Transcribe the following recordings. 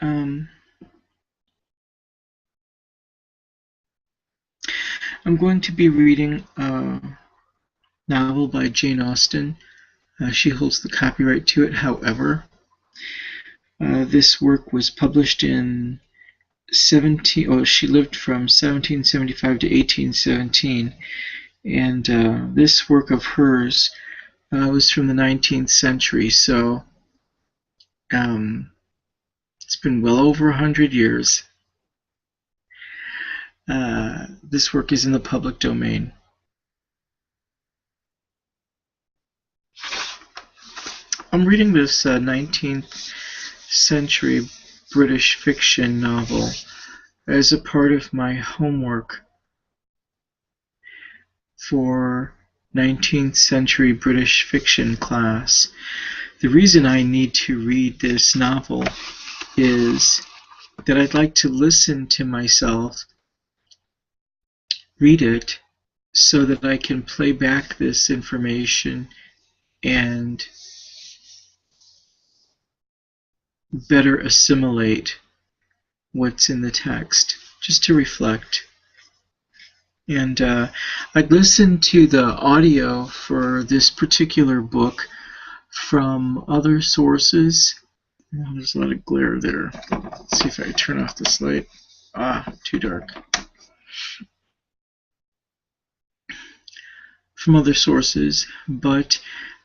Um, I'm going to be reading a novel by Jane Austen. She holds the copyright to it, however. This work was published in she lived from 1775 to 1817, and this work of hers was from the 19th century, so it's been well over 100 years. This work is in the public domain. I'm reading this 19th century British fiction novel as a part of my homework for 19th century British fiction class. The reason I need to read this novel is that I'd like to listen to myself read it so that I can play back this information and better assimilate what's in the text, just to reflect. And I'd listened to the audio for this particular book from other sources. Oh, there's a lot of glare there. Let's see if I turn off this light. Too dark. From other sources, but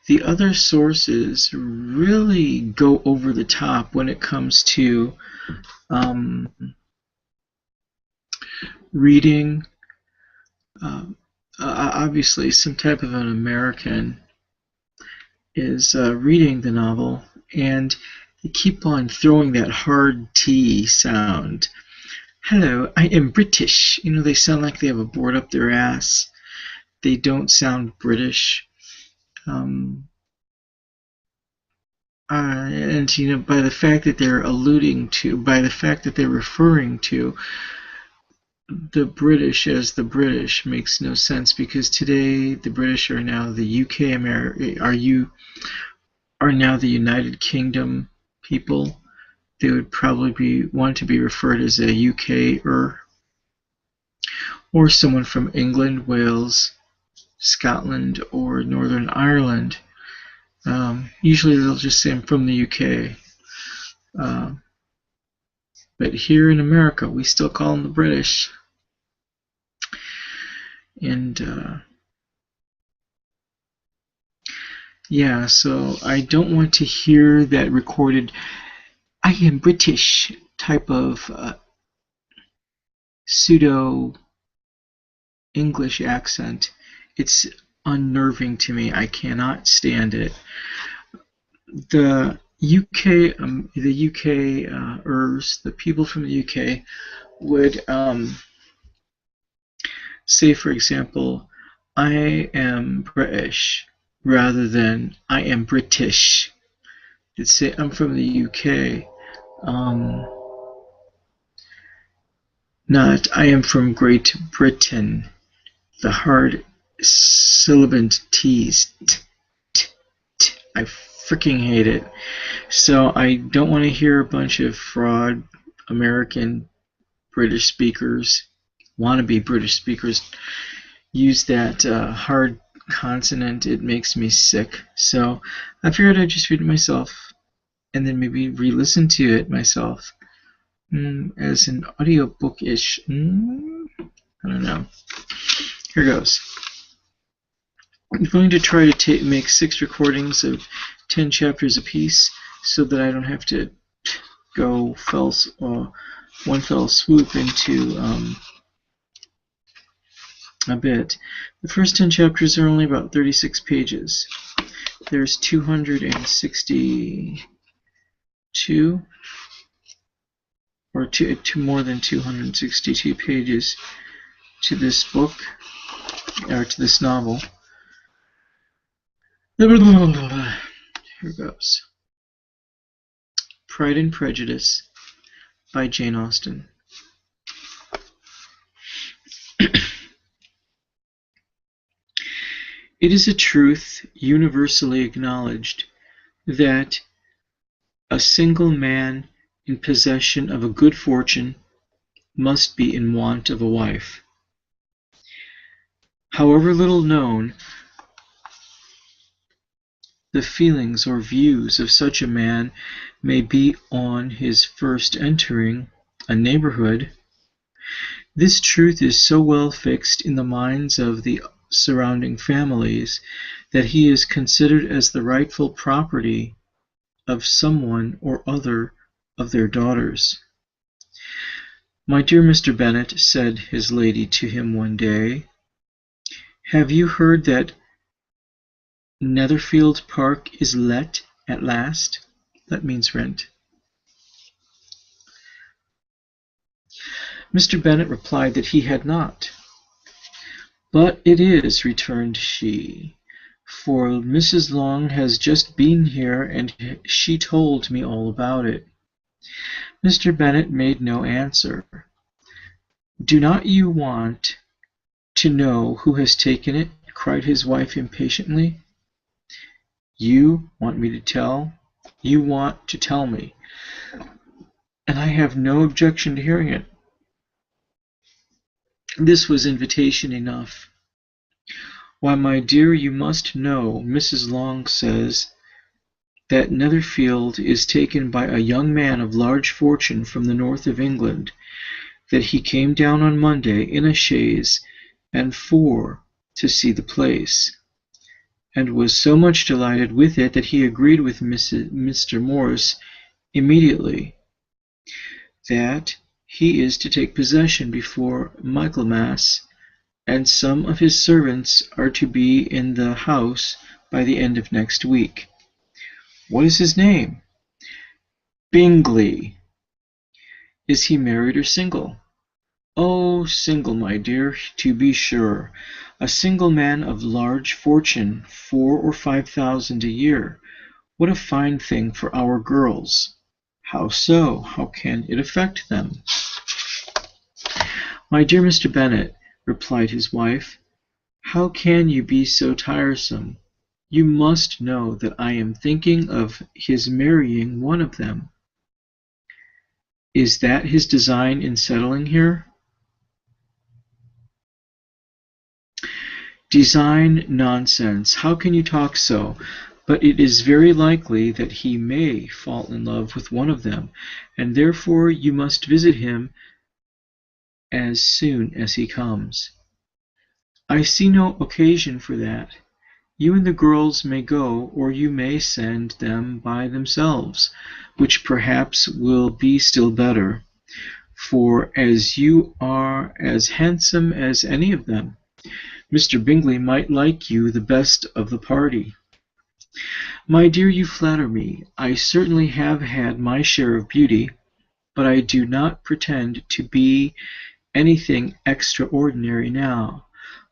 the other sources really go over the top when it comes to reading. Obviously, some type of an American is reading the novel, and they keep on throwing that hard T sound. Hello, I am British. You know, they sound like they have a board up their ass. They don't sound British. And, you know, by the fact that they're referring to the British as the British makes no sense, because today the British are now the UK are now the United Kingdom people. They would probably want to be referred as a UK-er, or someone from England, Wales, Scotland, or Northern Ireland. Usually they'll just say I'm from the UK. But here in America, we still call them the British. And yeah, so I don't want to hear that recorded I am British type of pseudo English accent. It's unnerving to me. I cannot stand it. The UKers, the people from the UK, would say, for example, I am British, rather than I am British. They'd say I'm from the UK, not I am from Great Britain. The hard sibilant T's. I freaking hate it. So I don't want to hear a bunch of fraud American British speakers, wannabe British speakers, use that hard consonant. It makes me sick. So I figured I'd just read it myself, and then maybe re-listen to it myself as an audiobook-ish. I don't know. Here goes. I'm going to try to make 6 recordings of 10 chapters apiece, so that I don't have to go one fell swoop into a bit. The first 10 chapters are only about 36 pages. There's 262 or more than 262 pages to this book, or to this novel. Here goes. Pride and Prejudice by Jane Austen. It is a truth universally acknowledged that a single man in possession of a good fortune must be in want of a wife. However little known the feelings or views of such a man may be on his first entering a neighborhood, this truth is so well fixed in the minds of the surrounding families that he is considered as the rightful property of someone or other of their daughters. "My dear Mr. Bennet," said his lady to him one day, "have you heard that Netherfield Park is let at last?" Let means rent. Mr. Bennet replied that he had not. "But it is," returned she, "for Mrs. Long has just been here, and she told me all about it." Mr. Bennet made no answer. "Do not you want to know who has taken it?" cried his wife impatiently. "You want me to tell? You want to tell me, and I have no objection to hearing it." This was invitation enough. "Why, my dear, you must know. Mrs. Long says that Netherfield is taken by a young man of large fortune from the north of England, that he came down on Monday in a chaise and four to see the place, and was so much delighted with it that he agreed with Mr. Morris immediately that he is to take possession before Michaelmas, and some of his servants are to be in the house by the end of next week." "What is his name?" "Bingley." "Is he married or single?" "Oh, single, my dear, to be sure. A single man of large fortune, 4,000 or 5,000 a year. What a fine thing for our girls!" "How so? How can it affect them?" "My dear Mr. Bennet," replied his wife, "how can you be so tiresome? You must know that I am thinking of his marrying one of them." "Is that his design in settling here?" "Design, nonsense! How can you talk so? But it is very likely that he may fall in love with one of them, and therefore you must visit him as soon as he comes." "I see no occasion for that. You and the girls may go, or you may send them by themselves, which perhaps will be still better, for as you are as handsome as any of them, Mr. Bingley might like you the best of the party." "My dear, you flatter me. I certainly have had my share of beauty, but I do not pretend to be anything extraordinary now.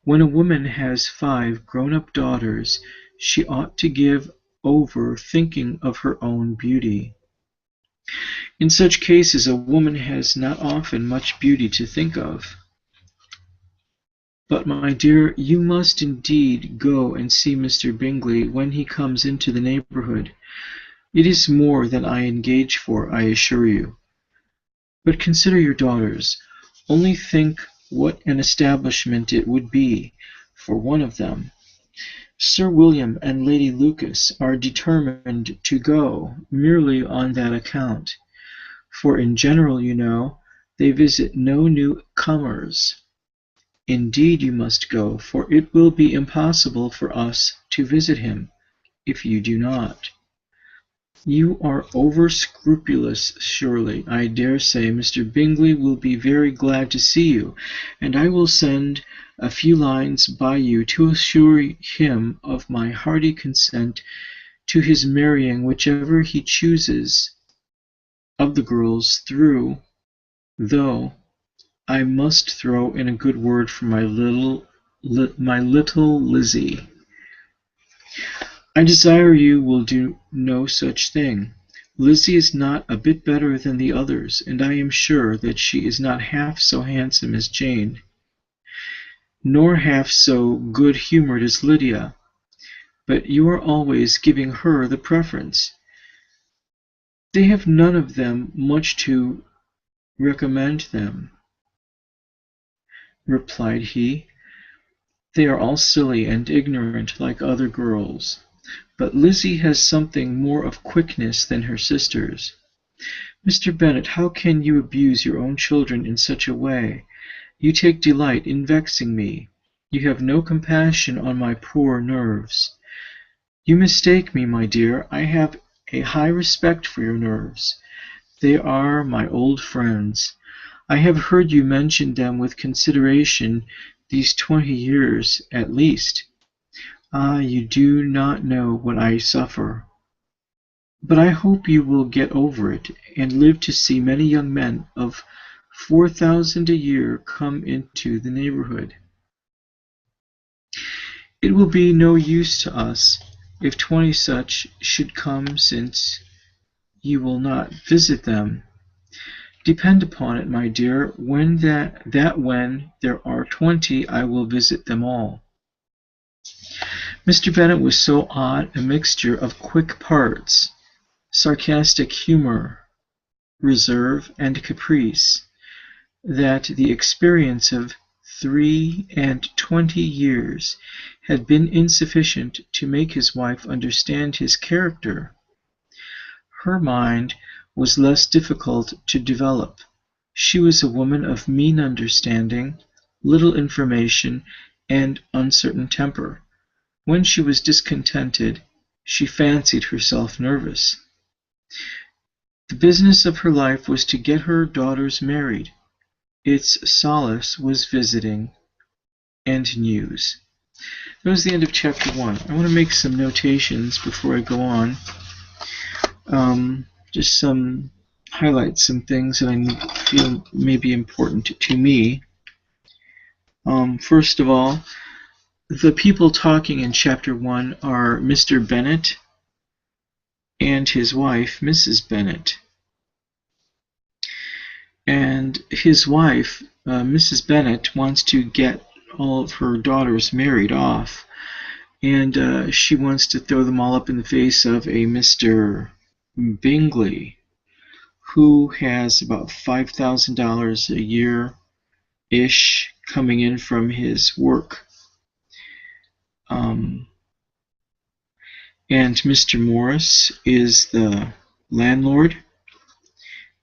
When a woman has 5 grown-up daughters, she ought to give over thinking of her own beauty. In such cases a woman has not often much beauty to think of. But, my dear, you must indeed go and see Mr. Bingley when he comes into the neighborhood. It is more than I engage for, I assure you. But consider your daughters. Only think what an establishment it would be for one of them. Sir William and Lady Lucas are determined to go merely on that account, for in general, you know, they visit no new comers. Indeed you must go, for it will be impossible for us to visit him if you do not. You are over-scrupulous, surely. I dare say Mr. Bingley will be very glad to see you, and I will send a few lines by you to assure him of my hearty consent to his marrying whichever he chooses of the girls, though I must throw in a good word for my little Lizzie. I desire you will do no such thing. Lizzie is not a bit better than the others, and I am sure that she is not half so handsome as Jane, nor half so good-humoured as Lydia, but you are always giving her the preference. They have none of them much to recommend them, replied he. They are all silly and ignorant like other girls. But Lizzie has something more of quickness than her sisters. Mr. Bennet, how can you abuse your own children in such a way? You take delight in vexing me. You have no compassion on my poor nerves. You mistake me, my dear. I have a high respect for your nerves. They are my old friends. I have heard you mention them with consideration these 20 years at least. Ah, you do not know what I suffer. But I hope you will get over it, and live to see many young men of 4,000 a year come into the neighborhood. It will be no use to us if 20 such should come, since you will not visit them. Depend upon it, my dear, when there are 20 I will visit them all. Mr. Bennet was so odd a mixture of quick parts, sarcastic humour, reserve, and caprice, that the experience of 23 years had been insufficient to make his wife understand his character. Her mind was less difficult to develop. She was a woman of mean understanding, little information, and uncertain temper. When she was discontented, she fancied herself nervous. The business of her life was to get her daughters married. Its solace was visiting and news. That was the end of chapter 1. I want to make some notations before I go on. Just some highlights, some things that I feel may be important to me. First of all, the people talking in chapter 1 are Mr. Bennet and his wife, Mrs. Bennet. And his wife, Mrs. Bennet, wants to get all of her daughters married off, and she wants to throw them all up in the face of a Mr. Bingley, who has about $5,000 a year-ish coming in from his work. And Mr. Morris is the landlord,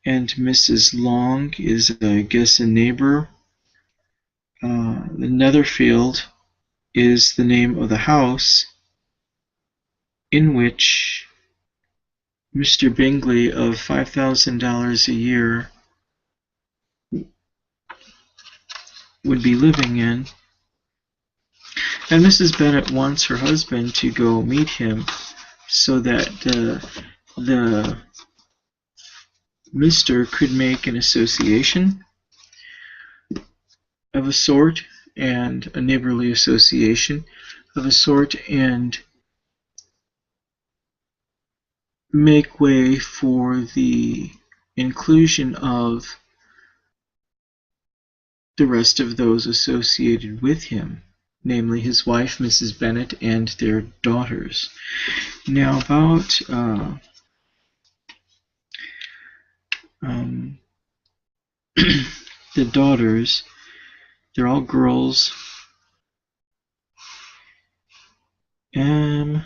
and Mrs. Long is, I guess, a neighbor. The Netherfield is the name of the house in which Mr. Bingley of $5,000 a year would be living in. And Mrs. Bennet wants her husband to go meet him so that the Mr. could make an association of a sort, and a neighborly association of a sort, and make way for the inclusion of the rest of those associated with him, namely his wife, Mrs. Bennet, and their daughters. Now, about the daughters, they're all girls. And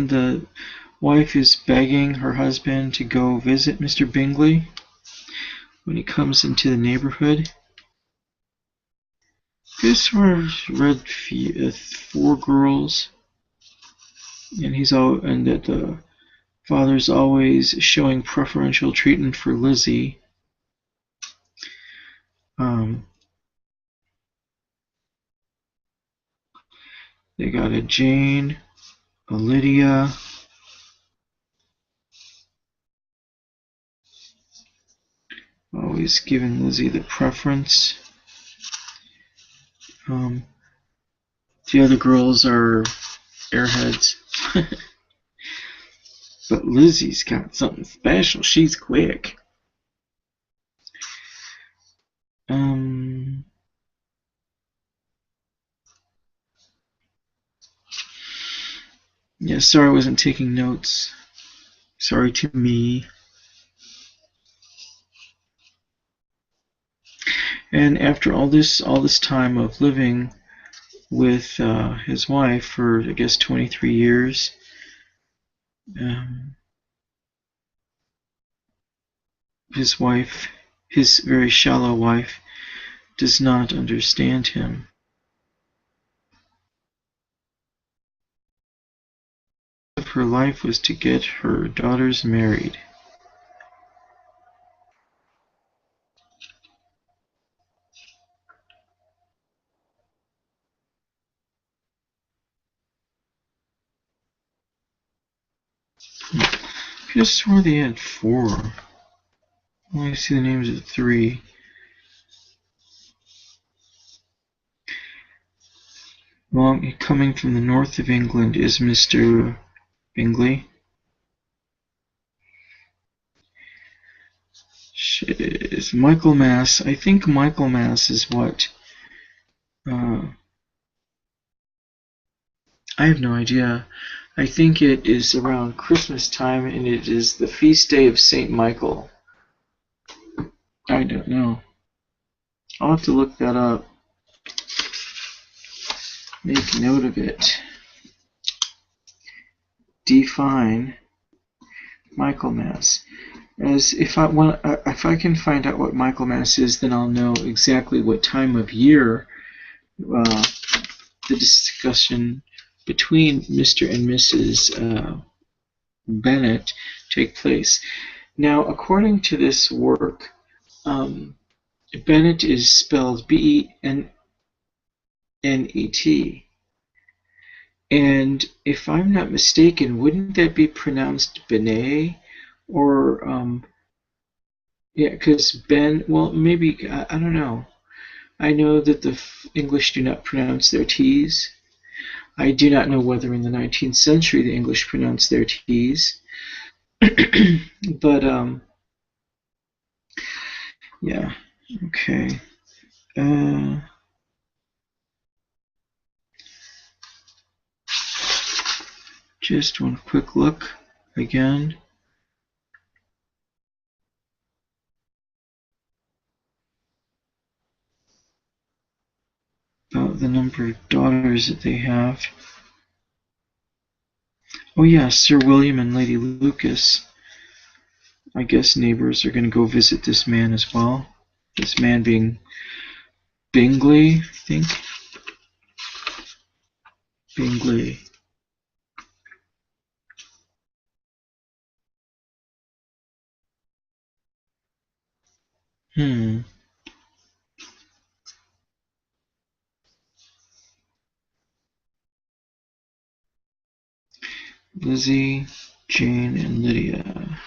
the wife is begging her husband to go visit Mr. Bingley when he comes into the neighborhood. This was read 4 girls, and and that the father's always showing preferential treatment for Lizzie. They got a Jane, a Lydia, always giving Lizzie the preference. The other girls are airheads. But Lizzie's got something special. She's quick. Yeah, sorry I wasn't taking notes. Sorry to me. And after all this time of living with his wife for, I guess, 23 years, his wife, his very shallow wife, does not understand him. Her life was to get her daughters married. I could have swore they had 4. I only see the names of 3. Well, coming from the north of England is Mr Bingley. Is Michaelmas. I think Michaelmas is what? I have no idea. I think it is around Christmas time, and it is the feast day of Saint Michael. I don't know. I'll have to look that up. Make note of it. Define Michaelmas. As if I can find out what Michaelmas is, then I'll know exactly what time of year the discussion between Mr. and Mrs. Bennet take place. Now, according to this work, Bennet is spelled Bennet, and if I'm not mistaken, wouldn't that be pronounced Benet? Or yeah, because well, maybe, I don't know. I know that the English do not pronounce their T's. I do not know whether in the 19th century the English pronounced their T's. But, yeah, okay. Just one quick look again. About the number of daughters that they have. Oh yeah, Sir William and Lady Lucas. I guess neighbors are going to go visit this man as well. This man being Bingley, I think. Bingley. Lizzie, Jane, and Lydia.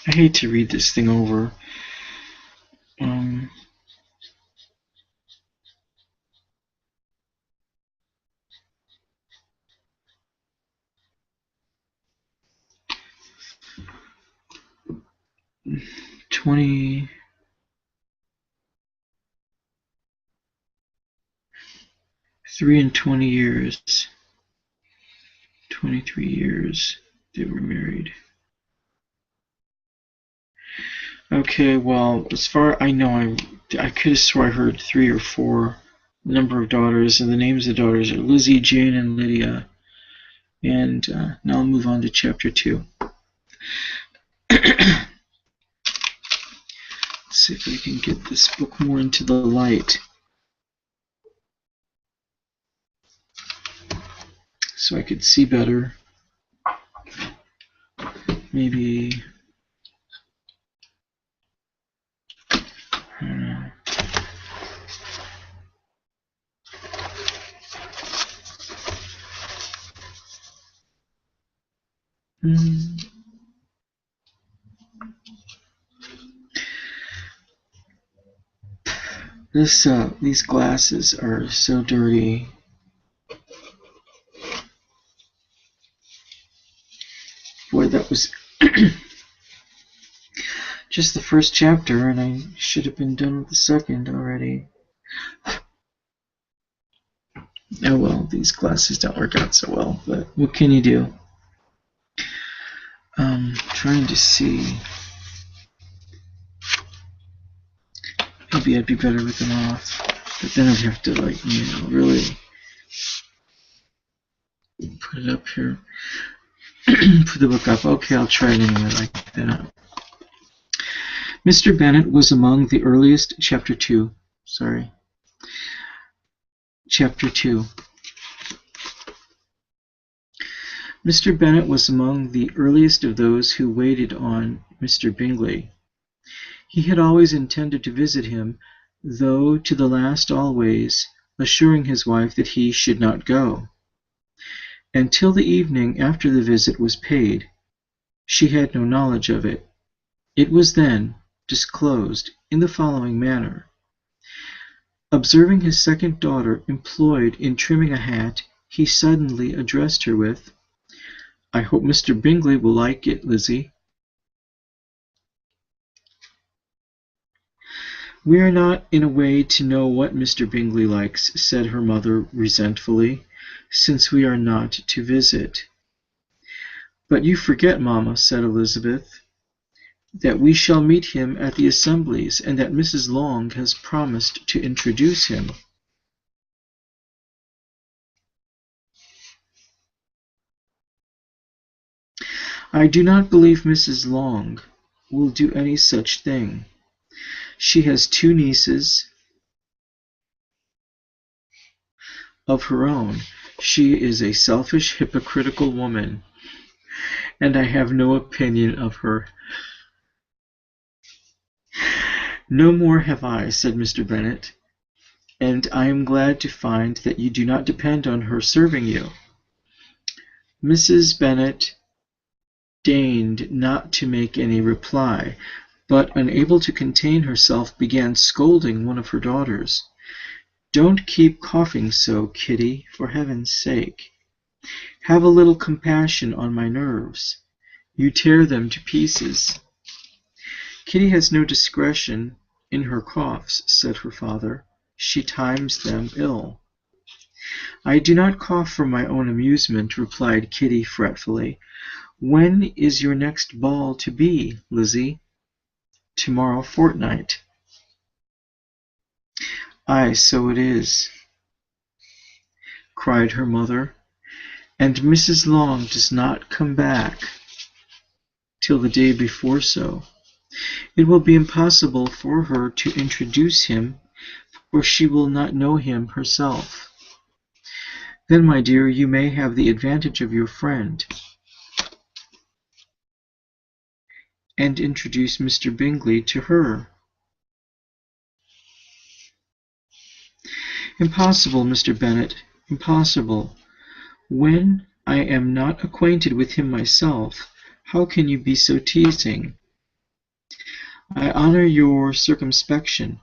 I hate to read this thing over. 20. 3 and 20 years. 23 years they were married. Okay, well, as far I know, I could have swore I heard 3 or 4 number of daughters, and the names of the daughters are Lizzie, Jane, and Lydia. And now I'll move on to chapter 2. Let's see if I can get this book more into the light, so I could see better. Maybe, I don't know. These glasses are so dirty. Boy, that was just the first chapter, and I should have been done with the second already. Oh well, these classes don't work out so well, but what can you do? Trying to see. Maybe I'd be better with them off, but then I'd have to, like, really put it up here. Put the book up. Okay, I'll try it anyway, like that. Mr. Bennett was among the earliest. Chapter 2. Sorry. Chapter 2. Mr. Bennett was among the earliest of those who waited on Mr. Bingley. He had always intended to visit him, though to the last always, assuring his wife that he should not go. Until the evening after the visit was paid, she had no knowledge of it. It was then disclosed in the following manner. Observing his second daughter employed in trimming a hat, he suddenly addressed her with, "I hope Mr. Bingley will like it, Lizzie." "We are not in a way to know what Mr. Bingley likes," said her mother resentfully, "since we are not to visit." "But you forget, mamma," said Elizabeth, "that we shall meet him at the assemblies, and that Mrs. Long has promised to introduce him." "I do not believe Mrs. Long will do any such thing. She has 2 nieces of her own. She is a selfish, hypocritical woman, and I have no opinion of her." "No more have I," said Mr. Bennet, "and I am glad to find that you do not depend on her serving you." Mrs. Bennet deigned not to make any reply, but, unable to contain herself, began scolding one of her daughters. "Don't keep coughing so, Kitty, for heaven's sake. Have a little compassion on my nerves. You tear them to pieces." "Kitty has no discretion in her coughs," said her father. "She times them ill." "I do not cough for my own amusement," replied Kitty fretfully. "When is your next ball to be, Lizzie?" "Tomorrow fortnight." "Aye, so it is," cried her mother, "and Mrs. Long does not come back till the day before so. It will be impossible for her to introduce him, for she will not know him herself." "Then, my dear, you may have the advantage of your friend, and introduce Mr. Bingley to her." "Impossible, Mr. Bennet, impossible. When I am not acquainted with him myself, how can you be so teasing?" "I honor your circumspection.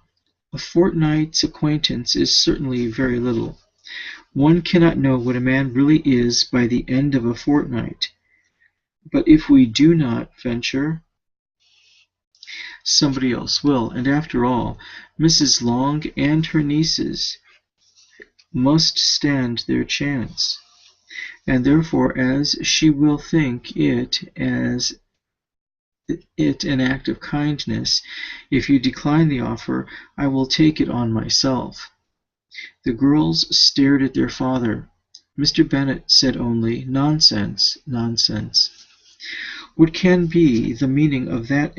A fortnight's acquaintance is certainly very little. One cannot know what a man really is by the end of a fortnight. But if we do not venture, somebody else will, and after all, Mrs. Long and her nieces must stand their chance, and therefore, as she will think it an act of kindness, if you decline the offer, I will take it on myself." The girls stared at their father. Mr. Bennet said only, "Nonsense, nonsense." "What can be the meaning of that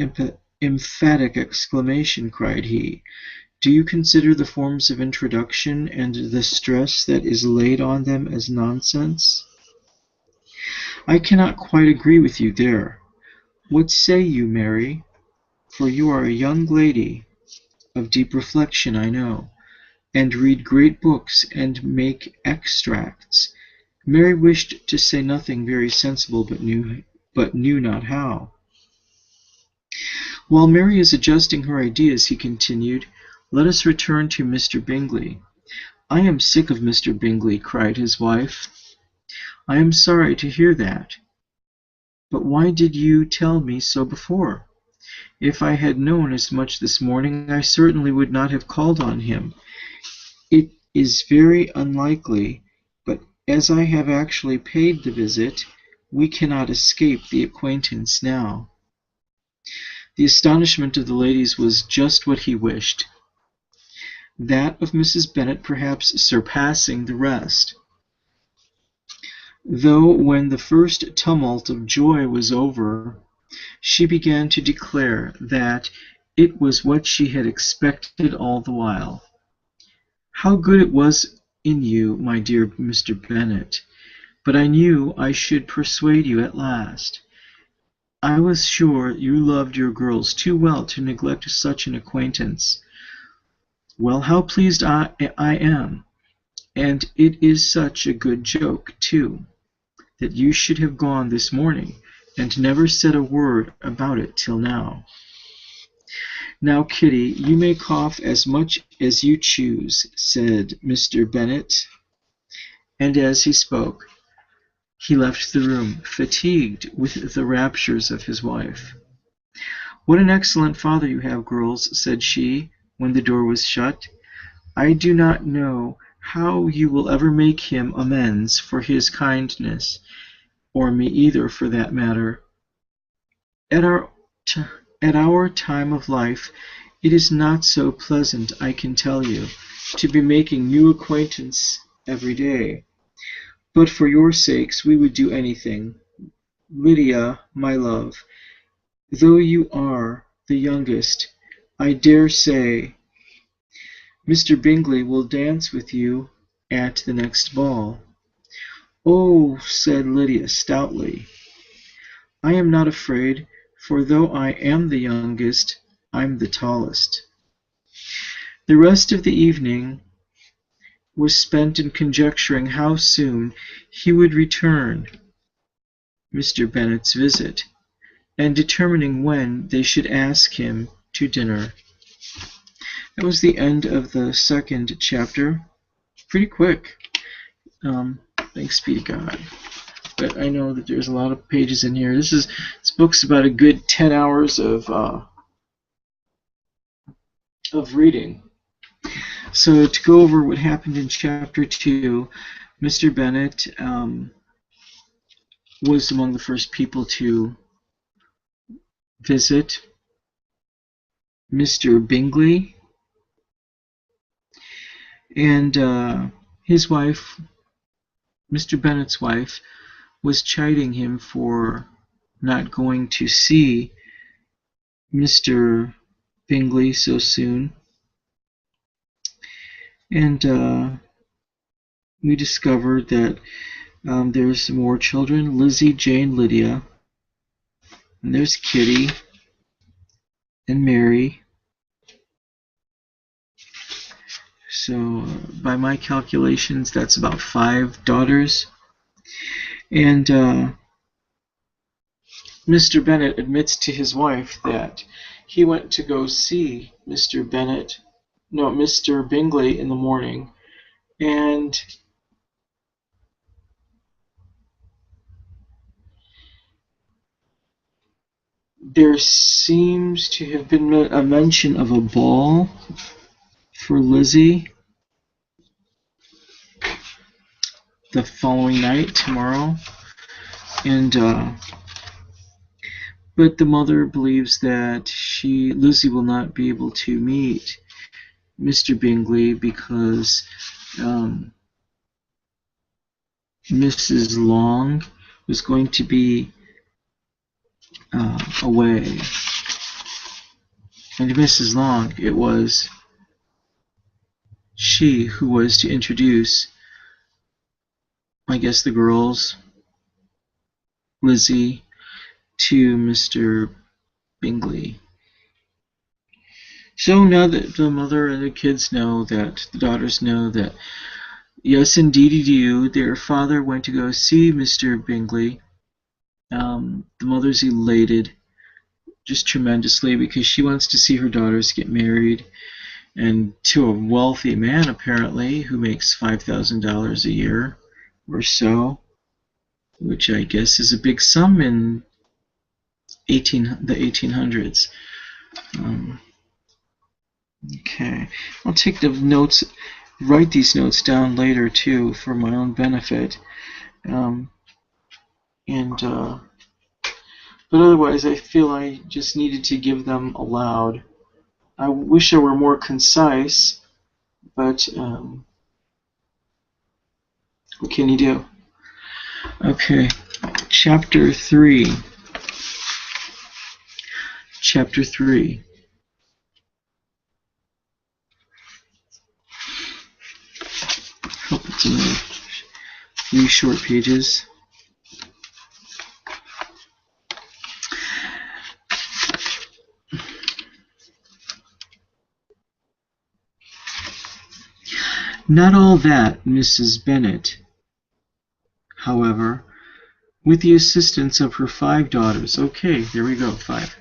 emphatic exclamation?" cried he. "Do you consider the forms of introduction and the stress that is laid on them as nonsense?" "I cannot quite agree with you there. What say you, Mary? For you are a young lady of deep reflection, I know, and read great books and make extracts." Mary wished to say nothing very sensible, but knew not how. "While Mary is adjusting her ideas," he continued, "let us return to Mr. Bingley." "I am sick of Mr. Bingley," cried his wife. "I am sorry to hear that. But why did you tell me so before?" If I had known as much this morning, I certainly would not have called on him. It is very unlikely, but as I have actually paid the visit, we cannot escape the acquaintance now." The astonishment of the ladies was just what he wished, that of Mrs. Bennet perhaps surpassing the rest. Though when the first tumult of joy was over, she began to declare that it was what she had expected all the while. "How good it was in you, my dear Mr. Bennet! But I knew I should persuade you at last. I was sure you loved your girls too well to neglect such an acquaintance. Well, how pleased I am, and it is such a good joke, too, that you should have gone this morning, and never said a word about it till now. Now, Kitty, you may cough as much as you choose," said Mr. Bennet, and as he spoke, he left the room, fatigued with the raptures of his wife. "What an excellent father you have, girls," said she, when the door was shut. "I do not know how you will ever make him amends for his kindness, or me either, for that matter. At our time of life, it is not so pleasant, I can tell you, to be making new acquaintance every day. But for your sakes we would do anything. Lydia, my love, though you are the youngest, I dare say Mr. Bingley will dance with you at the next ball." "Oh," said Lydia stoutly, "I am not afraid, for though I am the youngest, I'm the tallest." The rest of the evening was spent in conjecturing how soon he would return Mr. Bennet's visit, and determining when they should ask him to dinner. That was the end of the second chapter. Pretty quick. Thanks be to God. But I know that there's a lot of pages in here. This book's about a good 10 hours of reading. So to go over what happened in chapter 2, Mr. Bennet was among the first people to visit Mr. Bingley, and his wife, Mr. Bennet's wife, was chiding him for not going to see Mr. Bingley so soon. And we discovered that there's some more children: Lizzie, Jane, Lydia, and there's Kitty and Mary. So by my calculations, that's about 5 daughters. And Mr. Bennet admits to his wife that he went to go see Mr. Bingley in the morning, and there seems to have been a mention of a ball for Lizzie the following night, tomorrow, and but the mother believes that Lizzie will not be able to meet Mr. Bingley because Mrs. Long was going to be away. And Mrs. Long, it was she who was to introduce, I guess, the girls, Lizzie, to Mr. Bingley. So now that the mother and the kids know that, the daughters know that, yes, indeedy, their father went to go see Mr. Bingley, the mother's elated just tremendously because she wants to see her daughters get married, and to a wealthy man apparently who makes $5,000 a year or so, which I guess is a big sum in the 1800s. Okay, I'll take the notes, write these notes down later too for my own benefit. But otherwise, I feel I just needed to give them aloud. I wish I were more concise, but what can you do? Okay, Chapter 3. Chapter 3. Hope it's in a few short pages. Not all that Mrs. Bennet, however, with the assistance of her 5 daughters. Okay, there we go, 5.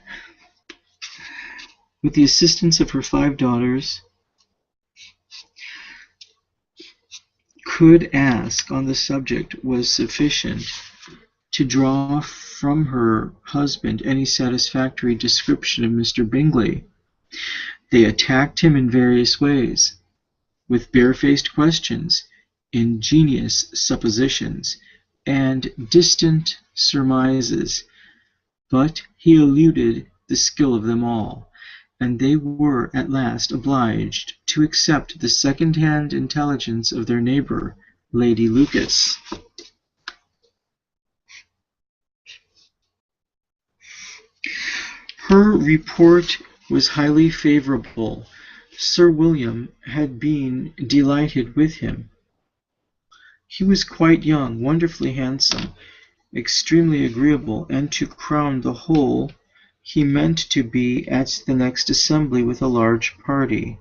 With the assistance of her 5 daughters, could ask on the subject was sufficient to draw from her husband any satisfactory description of Mr. Bingley. They attacked him in various ways, with barefaced questions, ingenious suppositions, and distant surmises, but he eluded the skill of them all, and they were at last obliged to accept the second-hand intelligence of their neighbour, Lady Lucas. Her report was highly favourable. Sir William had been delighted with him. He was quite young, wonderfully handsome, extremely agreeable, and to crown the whole, he meant to be at the next assembly with a large party.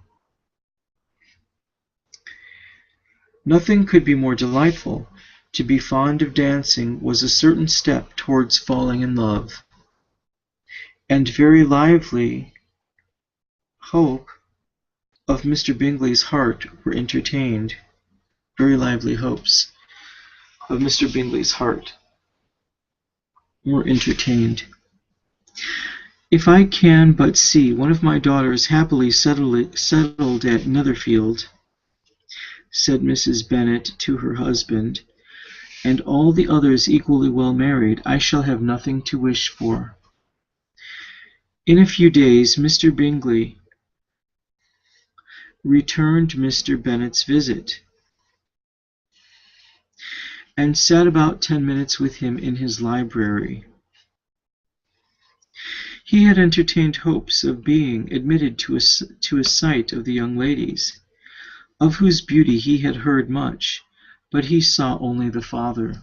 Nothing could be more delightful. To be fond of dancing was a certain step towards falling in love, and very lively hope of Mr. Bingley's heart were entertained. Very lively hopes of Mr. Bingley's heart were entertained. If I can but see one of my daughters happily settled at Netherfield, said Mrs. Bennet to her husband, and all the others equally well married, I shall have nothing to wish for. In a few days Mr. Bingley returned Mr. Bennet's visit, and sat about 10 minutes with him in his library. He had entertained hopes of being admitted to a sight of the young ladies, of whose beauty he had heard much, but he saw only the father.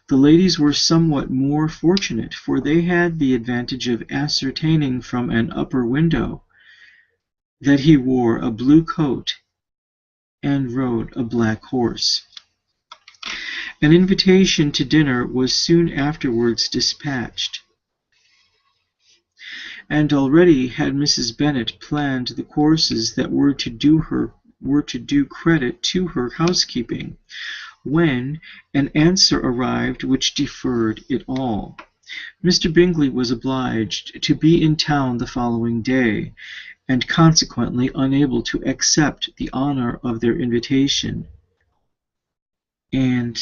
The ladies were somewhat more fortunate, for they had the advantage of ascertaining from an upper window that he wore a blue coat and rode a black horse. An invitation to dinner was soon afterwards dispatched, and already had Mrs. Bennet planned the courses that were to do credit to her housekeeping, when an answer arrived which deferred it all. Mr. Bingley was obliged to be in town the following day, and consequently unable to accept the honour of their invitation, and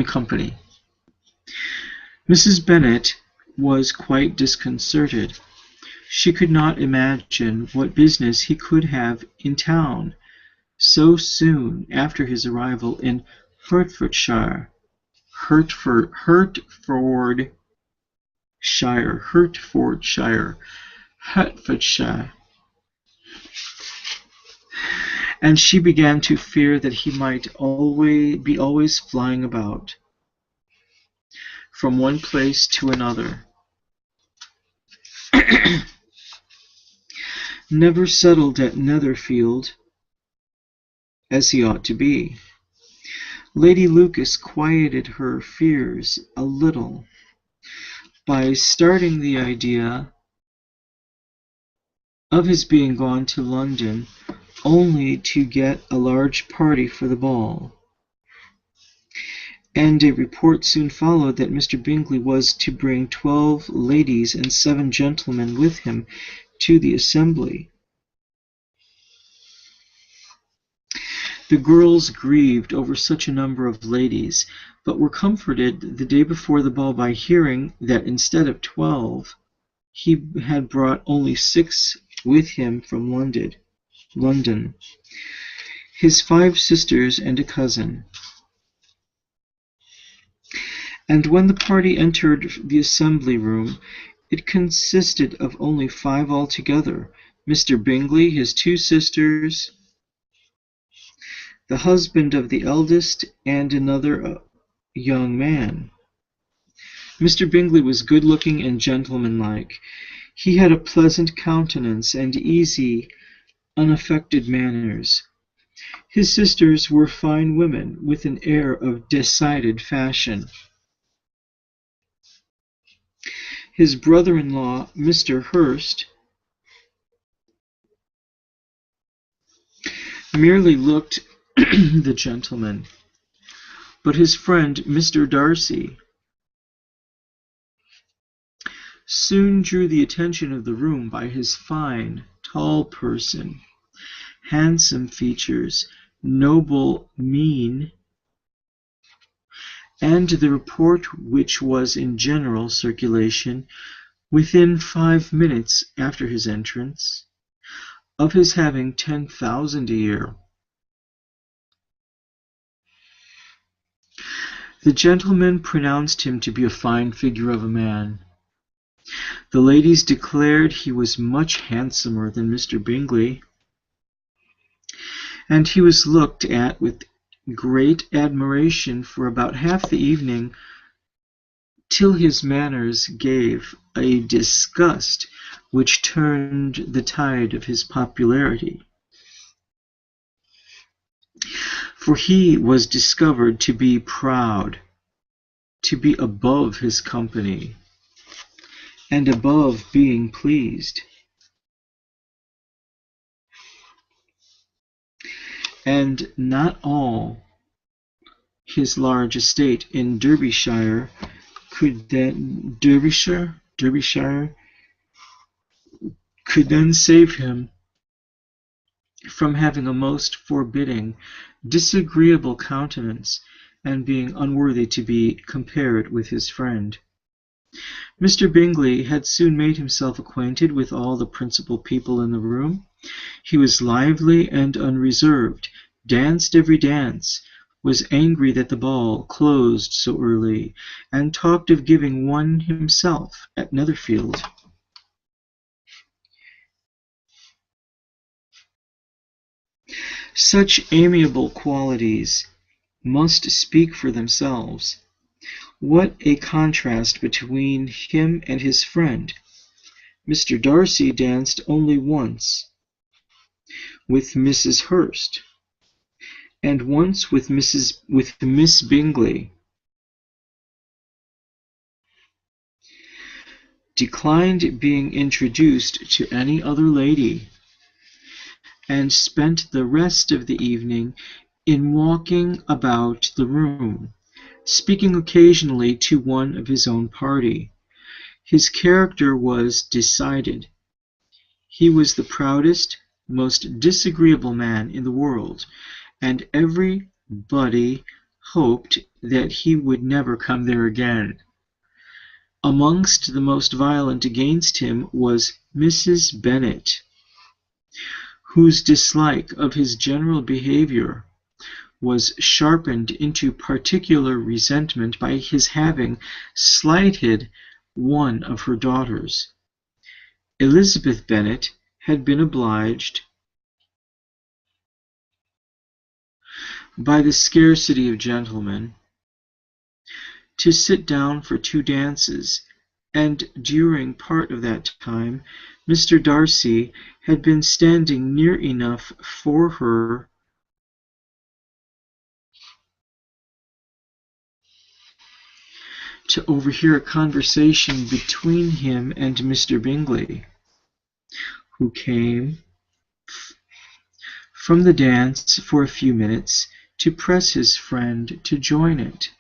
company. Mrs. Bennet was quite disconcerted. She could not imagine what business he could have in town so soon after his arrival in Hertfordshire. And she began to fear that he might be always flying about from one place to another, never settled at Netherfield as he ought to be. Lady Lucas quieted her fears a little by starting the idea of his being gone to London only to get a large party for the ball, and a report soon followed that Mr Bingley was to bring 12 ladies and 7 gentlemen with him to the assembly. The girls grieved over such a number of ladies, but were comforted the day before the ball by hearing that instead of 12, he had brought only 6 with him from London, his 5 sisters and a cousin. And when the party entered the assembly room, it consisted of only 5 altogether: Mr Bingley, his 2 sisters, the husband of the eldest, and another young man. Mr Bingley was good-looking and gentlemanlike. He had a pleasant countenance and easy, unaffected manners. His sisters were fine women, with an air of decided fashion. His brother-in-law, Mr Hurst, merely looked the gentleman, but his friend, Mr Darcy, soon drew the attention of the room by his fine, tall person, handsome features, noble mien, and the report which was in general circulation within 5 minutes after his entrance, of his having 10,000 a year. The gentlemen pronounced him to be a fine figure of a man. The ladies declared he was much handsomer than Mr Bingley, and he was looked at with great admiration for about half the evening, till his manners gave a disgust which turned the tide of his popularity. For he was discovered to be proud, to be above his company, and above being pleased. And not all his large estate in Derbyshire could then save him from having a most forbidding, disagreeable countenance, and being unworthy to be compared with his friend. Mr Bingley had soon made himself acquainted with all the principal people in the room. He was lively and unreserved, danced every dance, was angry that the ball closed so early, and talked of giving one himself at Netherfield. Such amiable qualities must speak for themselves. What a contrast between him and his friend! Mr Darcy danced only once with Mrs Hurst, and once with Miss Bingley, declined being introduced to any other lady, and spent the rest of the evening in walking about the room, speaking occasionally to one of his own party. His character was decided. He was the proudest, most disagreeable man in the world, and everybody hoped that he would never come there again. Amongst the most violent against him was Mrs Bennet, whose dislike of his general behaviour was sharpened into particular resentment by his having slighted one of her daughters. Lizabeth Bennet had been obliged, by the scarcity of gentlemen, to sit down for 2 dances, and during part of that time Mr Darcy had been standing near enough for her to overhear a conversation between him and Mr Bingley, who came from the dance for a few minutes to press his friend to join it.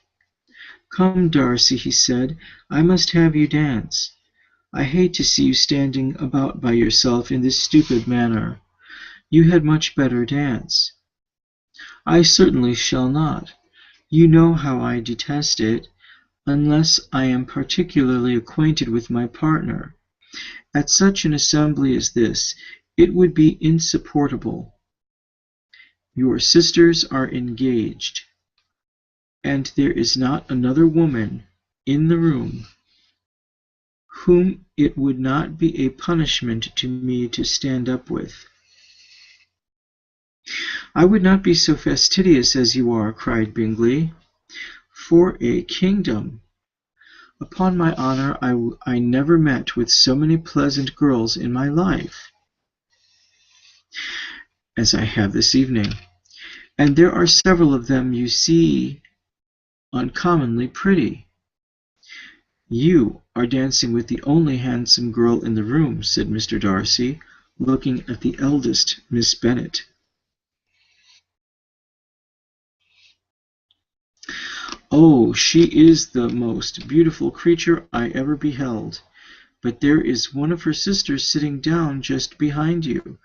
"Come, Darcy," he said, "I must have you dance. I hate to see you standing about by yourself in this stupid manner. You had much better dance." "I certainly shall not. You know how I detest it, unless I am particularly acquainted with my partner. At such an assembly as this, it would be insupportable. Your sisters are engaged, and there is not another woman in the room whom it would not be a punishment to me to stand up with." "I would not be so fastidious as you are," cried Bingley. "For a kingdom! Upon my honor, I never met with so many pleasant girls in my life as I have this evening. And there are several of them you see uncommonly pretty." "You are dancing with the only handsome girl in the room," said Mr. Darcy, looking at the eldest Miss Bennet. "Oh, she is the most beautiful creature I ever beheld. But there is one of her sisters sitting down just behind you,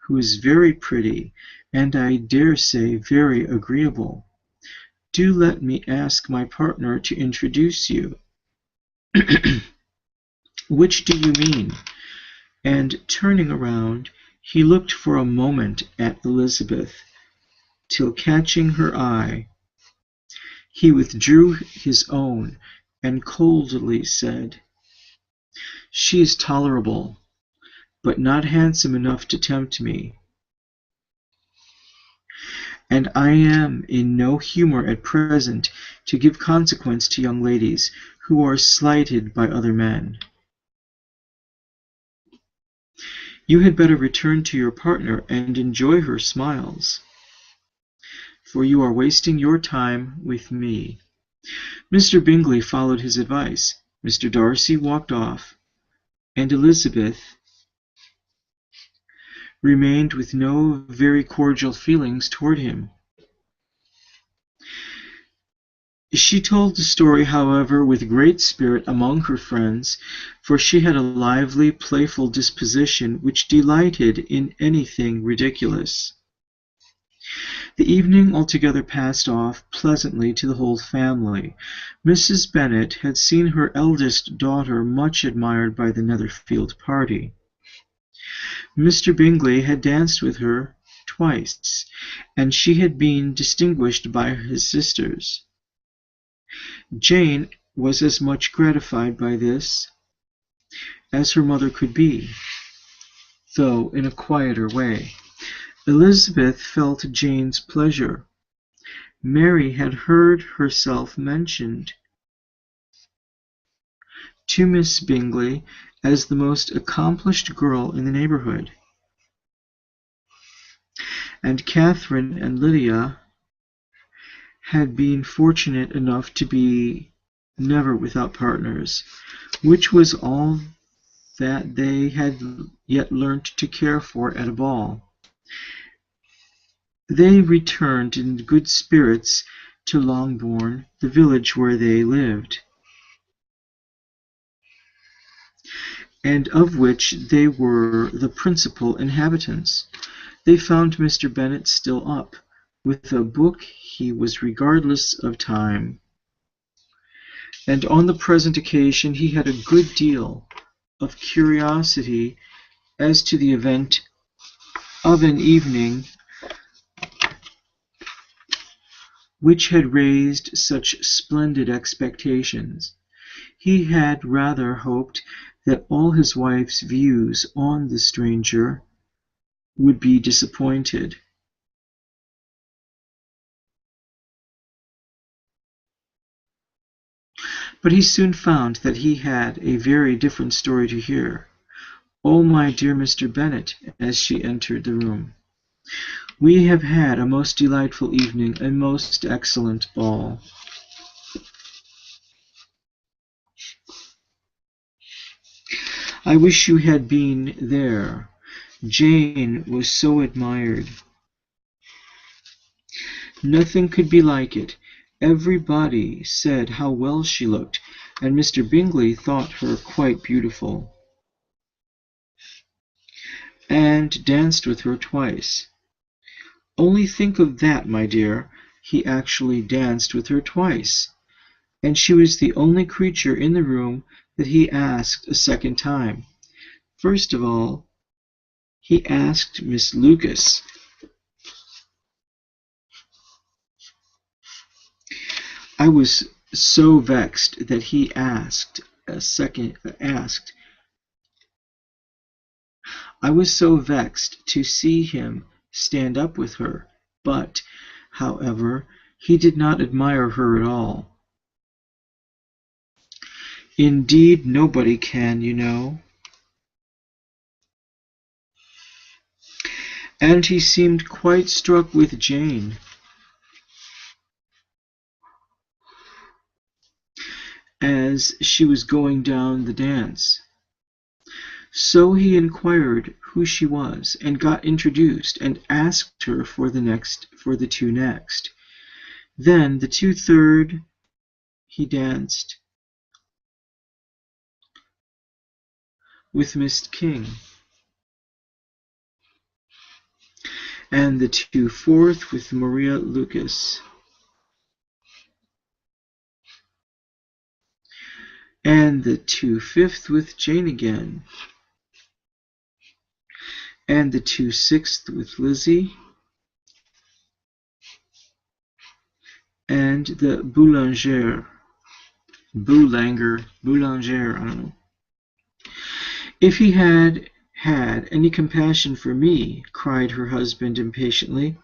who is very pretty, and I dare say very agreeable. Do let me ask my partner to introduce you." "Which do you mean?" And turning around, he looked for a moment at Elizabeth, till catching her eye, he withdrew his own, and coldly said, "She is tolerable, but not handsome enough to tempt me, and I am in no humour at present to give consequence to young ladies who are slighted by other men. You had better return to your partner and enjoy her smiles, for you are wasting your time with me." Mr. Bingley followed his advice. Mr. Darcy walked off, and Elizabeth remained with no very cordial feelings toward him. She told the story, however, with great spirit among her friends, for she had a lively, playful disposition which delighted in anything ridiculous. The evening altogether passed off pleasantly to the whole family. Mrs. Bennet had seen her eldest daughter much admired by the Netherfield party. Mr. Bingley had danced with her twice, and she had been distinguished by his sisters. Jane was as much gratified by this as her mother could be, though in a quieter way. Elizabeth felt Jane's pleasure. Mary had heard herself mentioned to Miss Bingley as the most accomplished girl in the neighbourhood, and Catherine and Lydia had been fortunate enough to be never without partners, which was all that they had yet learnt to care for at a ball. They returned in good spirits to Longbourn, the village where they lived, and of which they were the principal inhabitants. They found Mr. Bennet still up. With a book he was regardless of time, and on the present occasion he had a good deal of curiosity as to the event of an evening which had raised such splendid expectations. He had rather hoped that all his wife's views on the stranger would be disappointed. But he soon found that he had a very different story to hear. "Oh, my dear Mr. Bennet," as she entered the room, "we have had a most delightful evening, a most excellent ball. I wish you had been there. Jane was so admired. Nothing could be like it, Everybody said how well she looked, and Mr Bingley thought her quite beautiful, and danced with her twice. Only think of that, my dear! He actually danced with her twice, and she was the only creature in the room that he asked a second time. First of all, he asked Miss Lucas. I was so vexed that he asked a second asked. I was so vexed to see him stand up with her, but, however, he did not admire her at all. Indeed, nobody can, you know. And he seemed quite struck with Jane, as she was going down the dance. So he inquired who she was, and got introduced, and asked her for the two next. Then the two third he danced with Miss King, and the two fourth with Maria Lucas, and the two fifth with Jane again, and the two sixth with Lizzie, and the boulanger, I don't know. If he had had any compassion for me, cried her husband impatiently,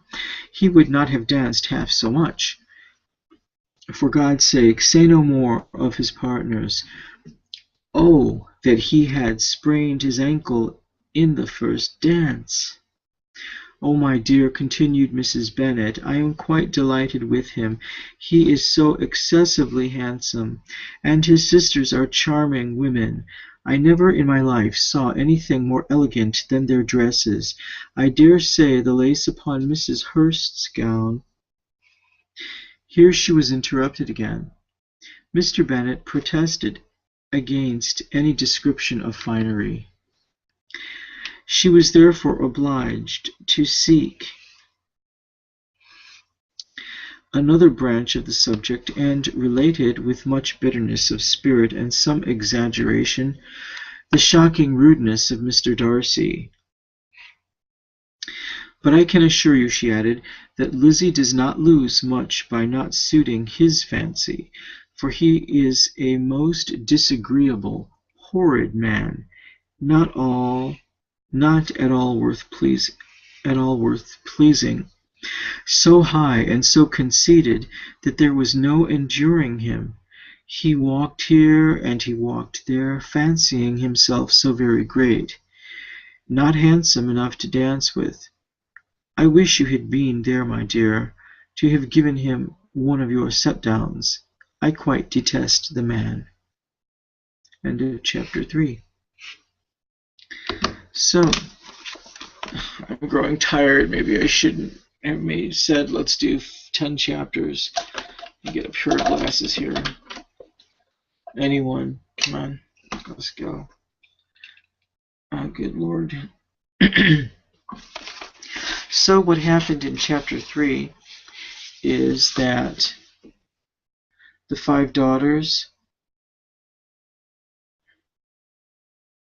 he would not have danced half so much. For God's sake, say no more of his partners. Oh, that he had sprained his ankle in the first dance! Oh, my dear, continued Mrs. Bennet, I am quite delighted with him. He is so excessively handsome, and his sisters are charming women. I never in my life saw anything more elegant than their dresses. I dare say the lace upon Mrs. Hurst's gown. Here she was interrupted again. Mr. Bennet protested against any description of finery. She was therefore obliged to seek another branch of the subject, and related, with much bitterness of spirit and some exaggeration, the shocking rudeness of Mr. Darcy. But I can assure you, she added, that Lizzie does not lose much by not suiting his fancy, for he is a most disagreeable, horrid man, not at all worth pleasing, so high and so conceited that there was no enduring him. He walked here and he walked there, fancying himself so very great, not handsome enough to dance with. I wish you had been there, my dear, to have given him one of your set-downs. I quite detest the man. End of chapter 3. So, I'm growing tired. Maybe I shouldn't have said let's do 10 chapters. You get a pair of glasses here. Anyone? Come on. Let's go. Oh, good Lord. So what happened in chapter 3 is that the 5 daughters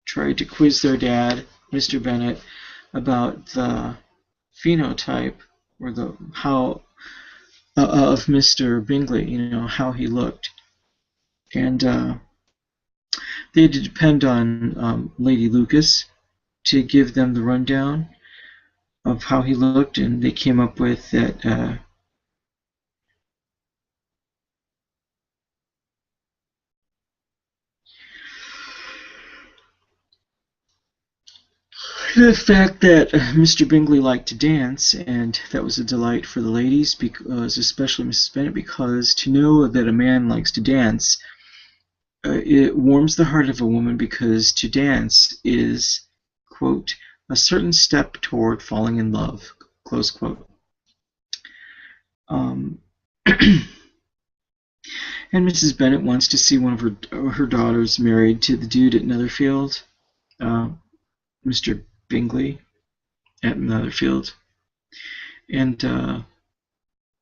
tried to quiz their dad, Mr. Bennett, about the phenotype or the how of Mr. Bingley, how he looked, and they had to depend on Lady Lucas to give them the rundown of how he looked, and they came up with that the fact that Mr. Bingley liked to dance, and that was a delight for the ladies, because especially Mrs. Bennet, because to know that a man likes to dance, it warms the heart of a woman, because to dance is, quote, a certain step toward falling in love, close quote. And Mrs. Bennet wants to see one of her daughters married to the dude at Netherfield, uh, Mr. Bingley at Netherfield. And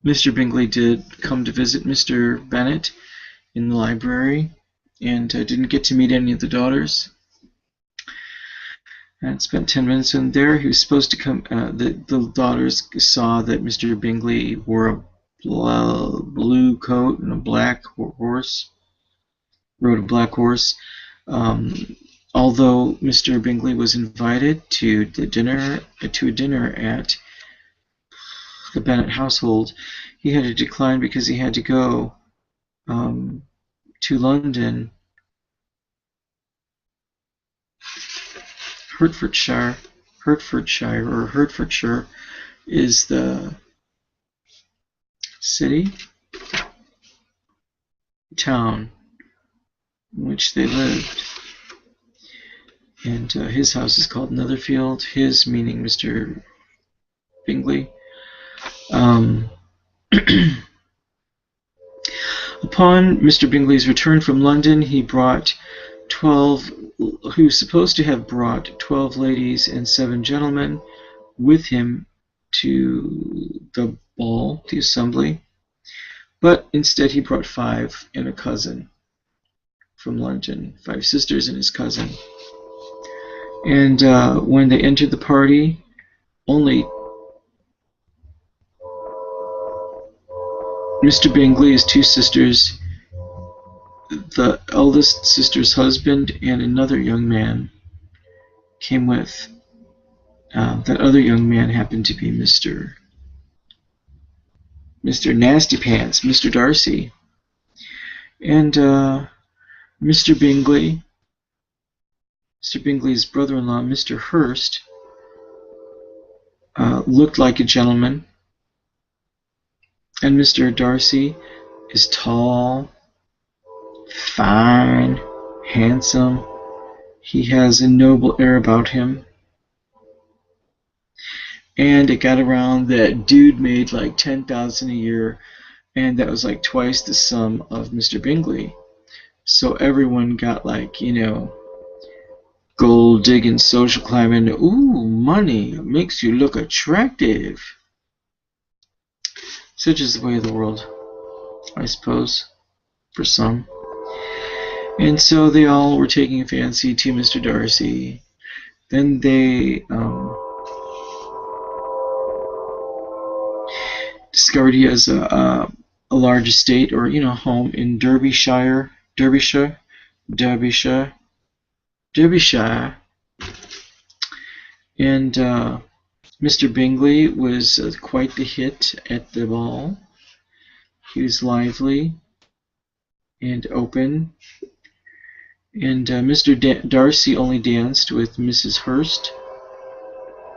Mr. Bingley did come to visit Mr. Bennet in the library, and didn't get to meet any of the daughters. And spent 10 minutes in there. He was supposed to come. The daughters saw that Mr. Bingley wore a blue coat and a black horse. Rode a black horse. Although Mr. Bingley was invited to a dinner at the Bennet household, he had to decline because he had to go to London, Hertfordshire is the town in which they lived. And his house is called Netherfield, his meaning Mr. Bingley. Upon Mr. Bingley's return from London, he was supposed to have brought 12 ladies and 7 gentlemen with him to the ball, the assembly, but instead he brought 5 and a cousin from London, 5 sisters and his cousin. And when they entered the party, only Mr. Bingley's 2 sisters, the eldest sister's husband, and another young man came with. That other young man happened to be Mr. Nasty Pants, Mr. Darcy. And Mr. Bingley's brother-in-law, Mr. Hurst, looked like a gentleman. And Mr. Darcy is tall, fine, handsome. He has a noble air about him. And it got around that dude made like $10,000 a year, and that was like twice the sum of Mr. Bingley. So everyone got like, gold digging, social climbing. Ooh, money makes you look attractive. Such is the way of the world, I suppose, for some. And so they all were taking a fancy to Mr. Darcy. Then they discovered he has a large estate, or home in Derbyshire. And Mr. Bingley was quite the hit at the ball. He was lively and open. And Mr. Darcy only danced with Mrs. Hurst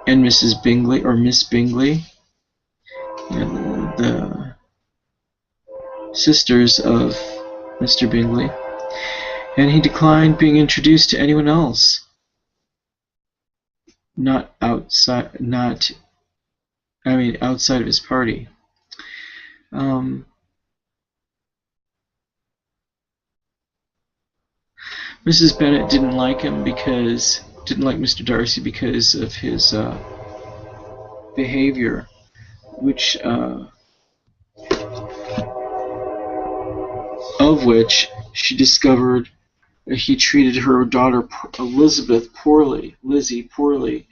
and Mrs. Bingley, or Miss Bingley, the sisters of Mr. Bingley. And he declined being introduced to anyone else. Outside of his party. Mrs. Bennet didn't like Mr. Darcy because of his behavior, which she discovered he treated her daughter Lizzie poorly,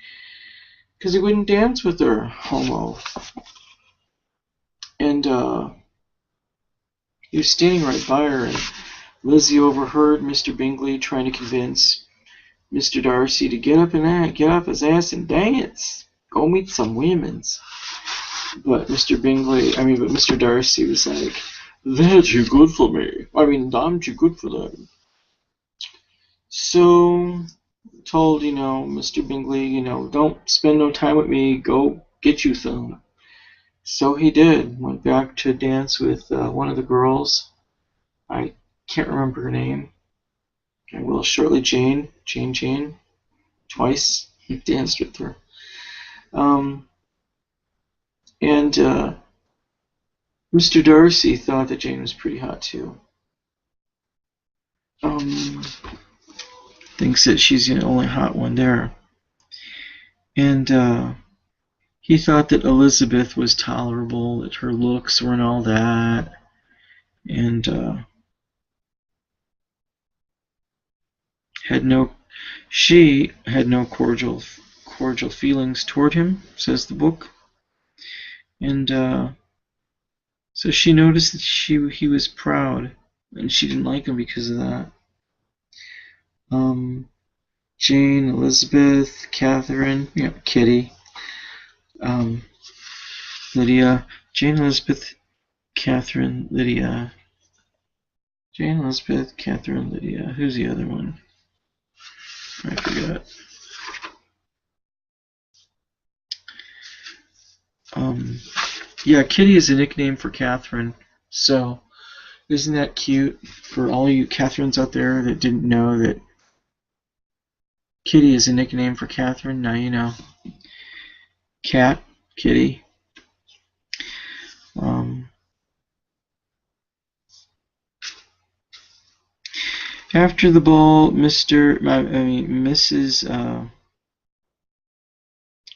because he wouldn't dance with her, homo. And he was standing right by her, and Lizzie overheard Mr. Bingley trying to convince Mr. Darcy to get up his ass and dance, go meet some women's. But Mr. Darcy was like, "They're too good for me. I'm too good for them." So told, Mr. Bingley, don't spend no time with me, go get you some. So he did, went back to dance with one of the girls. I can't remember her name. I will shortly. Jane, twice he danced with her. And Mr. Darcy thought that Jane was pretty hot too. Thinks that she's the only hot one there. And he thought that Lizabeth was tolerable, that her looks weren't all that. And she had no cordial feelings toward him, says the book. And so she noticed that he was proud, and she didn't like him because of that. Jane, Elizabeth, Catherine, Kitty, Lydia, Jane, Elizabeth, Catherine, Lydia. Jane, Elizabeth, Catherine, Lydia. Who's the other one? I forgot. Yeah, Kitty is a nickname for Catherine. So, isn't that cute for all you Catherines out there that didn't know that Kitty is a nickname for Catherine? Now you know. Cat, Kitty. After the ball, Mrs.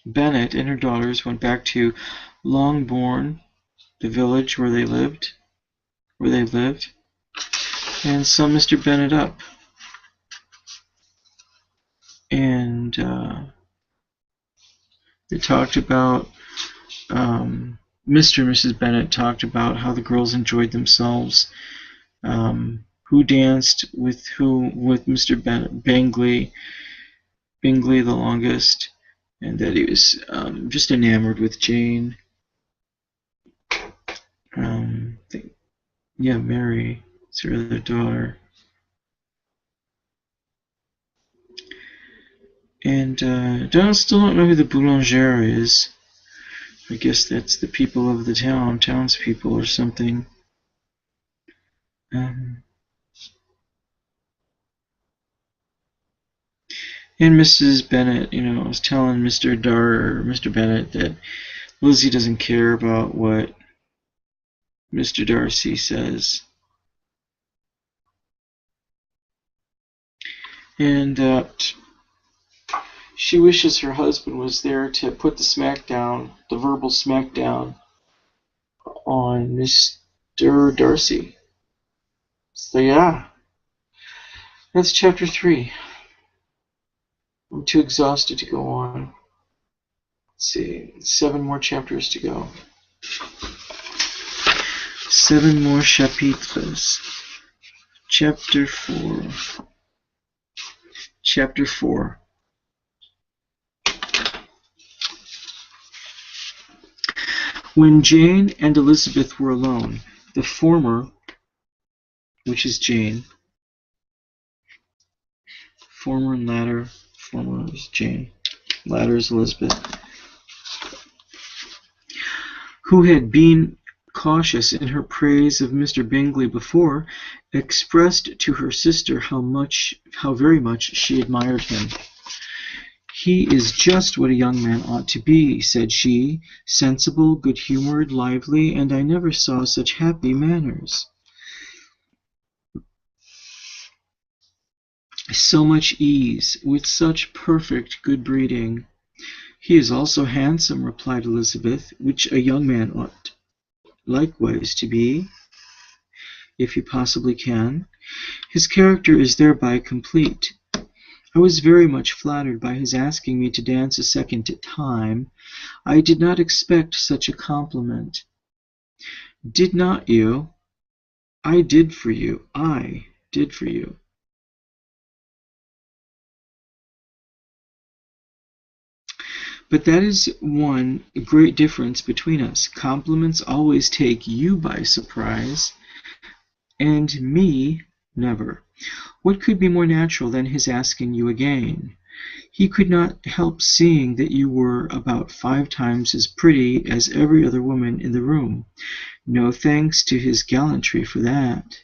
Bennet and her daughters went back to Longbourn, the village where they lived, and saw Mr. Bennet up. And they talked about Mr. and Mrs. Bennet talked about how the girls enjoyed themselves. Who danced with who with Mr. Bingley the longest, and that he was just enamored with Jane. Mary is her other daughter. And still don't know who the boulanger is. I guess that's the people of the townspeople or something. And Mrs. Bennet, was telling Mr. Bennett that Lizzie doesn't care about what Mr. Darcy says. And she wishes her husband was there to put the verbal smackdown on Mr. Darcy. So yeah, that's chapter 3. I'm too exhausted to go on. Let's see, 7 more chapters to go. 7 more chapitres. Chapter 4. Chapter 4. When Jane and Elizabeth were alone, the former, which is Jane, former and latter, former is Jane, latter is Elizabeth, who had been cautious in her praise of Mr. Bingley before, expressed to her sister how very much she admired him. "He is just what a young man ought to be," said she, "sensible, good-humoured, lively, and I never saw such happy manners. So much ease, with such perfect good breeding." "He is also handsome," replied Elizabeth, "which a young man ought likewise to be, if he possibly can. His character is thereby complete. I was very much flattered by his asking me to dance a second time. I did not expect such a compliment." "Did not you? I did for you. But that is one great difference between us. Compliments always take you by surprise, and me never. What could be more natural than his asking you again? He could not help seeing that you were about 5 times as pretty as every other woman in the room. No thanks to his gallantry for that.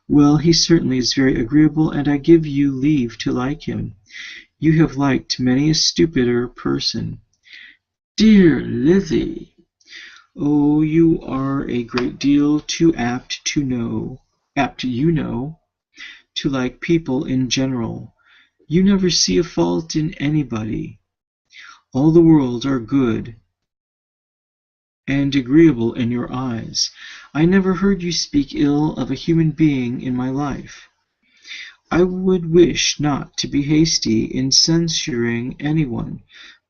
Well, he certainly is very agreeable, and I give you leave to like him. You have liked many a stupider person." "Dear Lizzie!" Oh, you are a great deal too apt, you know, to like people in general. You never see a fault in anybody. All the world are good and agreeable in your eyes. I never heard you speak ill of a human being in my life. I would wish not to be hasty in censuring anyone,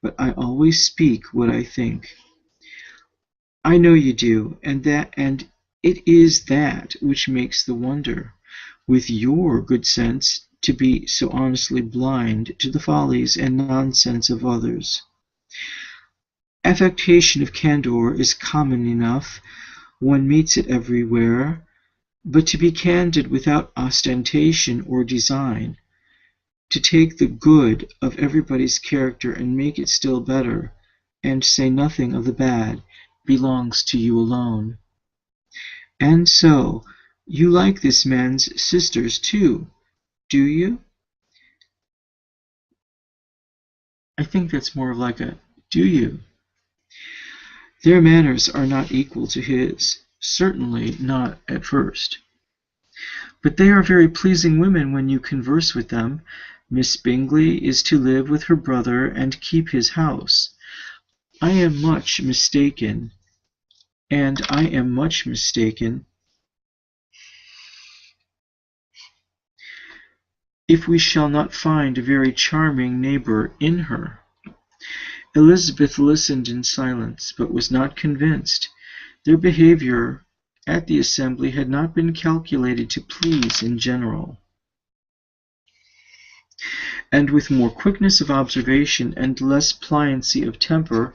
but I always speak what I think. I know you do, and it is that which makes the wonder, with your good sense, to be so honestly blind to the follies and nonsense of others. Affectation of candour is common enough, one meets it everywhere, but to be candid without ostentation or design, to take the good of everybody's character and make it still better, and say nothing of the bad, belongs to you alone. And so, you like this man's sisters too, do you? I think that's more like a do you? Their manners are not equal to his, certainly not at first. But they are very pleasing women when you converse with them. Miss Bingley is to live with her brother and keep his house. I am much mistaken, if we shall not find a very charming neighbour in her. Elizabeth listened in silence, but was not convinced. Their behaviour at the assembly had not been calculated to please in general. And with more quickness of observation and less pliancy of temper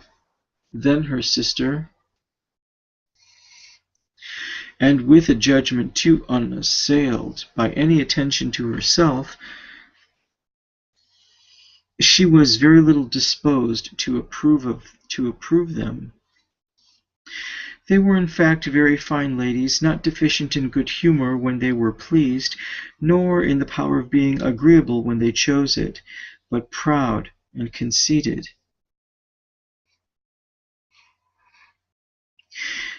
than her sister, and with a judgment too unassailed by any attention to herself, she was very little disposed to approve them. They were in fact very fine ladies, not deficient in good humour when they were pleased, nor in the power of being agreeable when they chose it, but proud and conceited.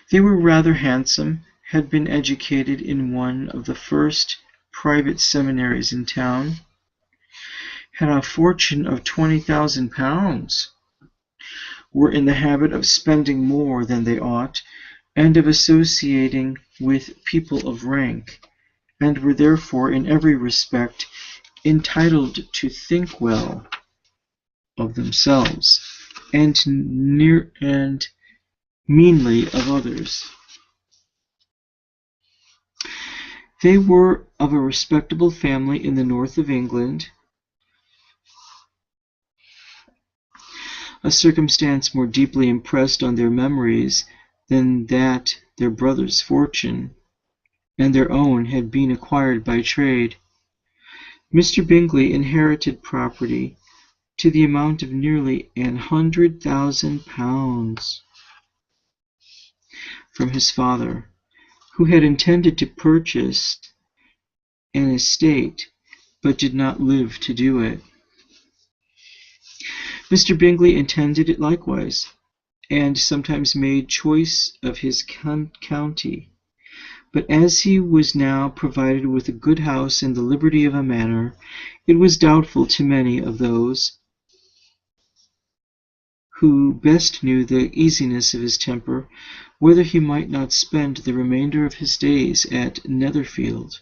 They were rather handsome, had been educated in one of the first private seminaries in town, had a fortune of £20,000, were in the habit of spending more than they ought, and of associating with people of rank, and were therefore in every respect entitled to think well of themselves, and meanly of others. They were of a respectable family in the north of England, a circumstance more deeply impressed on their memories than that their brother's fortune and their own had been acquired by trade. Mr Bingley inherited property to the amount of nearly £100,000 from his father, who had intended to purchase an estate, but did not live to do it. Mr Bingley intended it likewise, and sometimes made choice of his county. But as he was now provided with a good house and the liberty of a manor, it was doubtful to many of those who best knew the easiness of his temper, whether he might not spend the remainder of his days at Netherfield,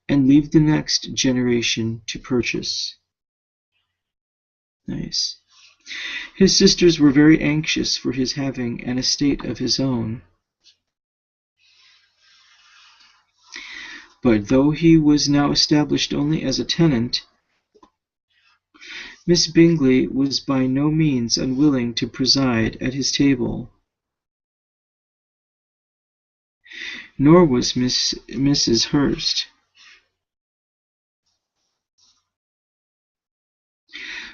and leave the next generation to purchase. Nice. His sisters were very anxious for his having an estate of his own. But though he was now established only as a tenant, Miss Bingley was by no means unwilling to preside at his table. Nor was Mrs Hurst,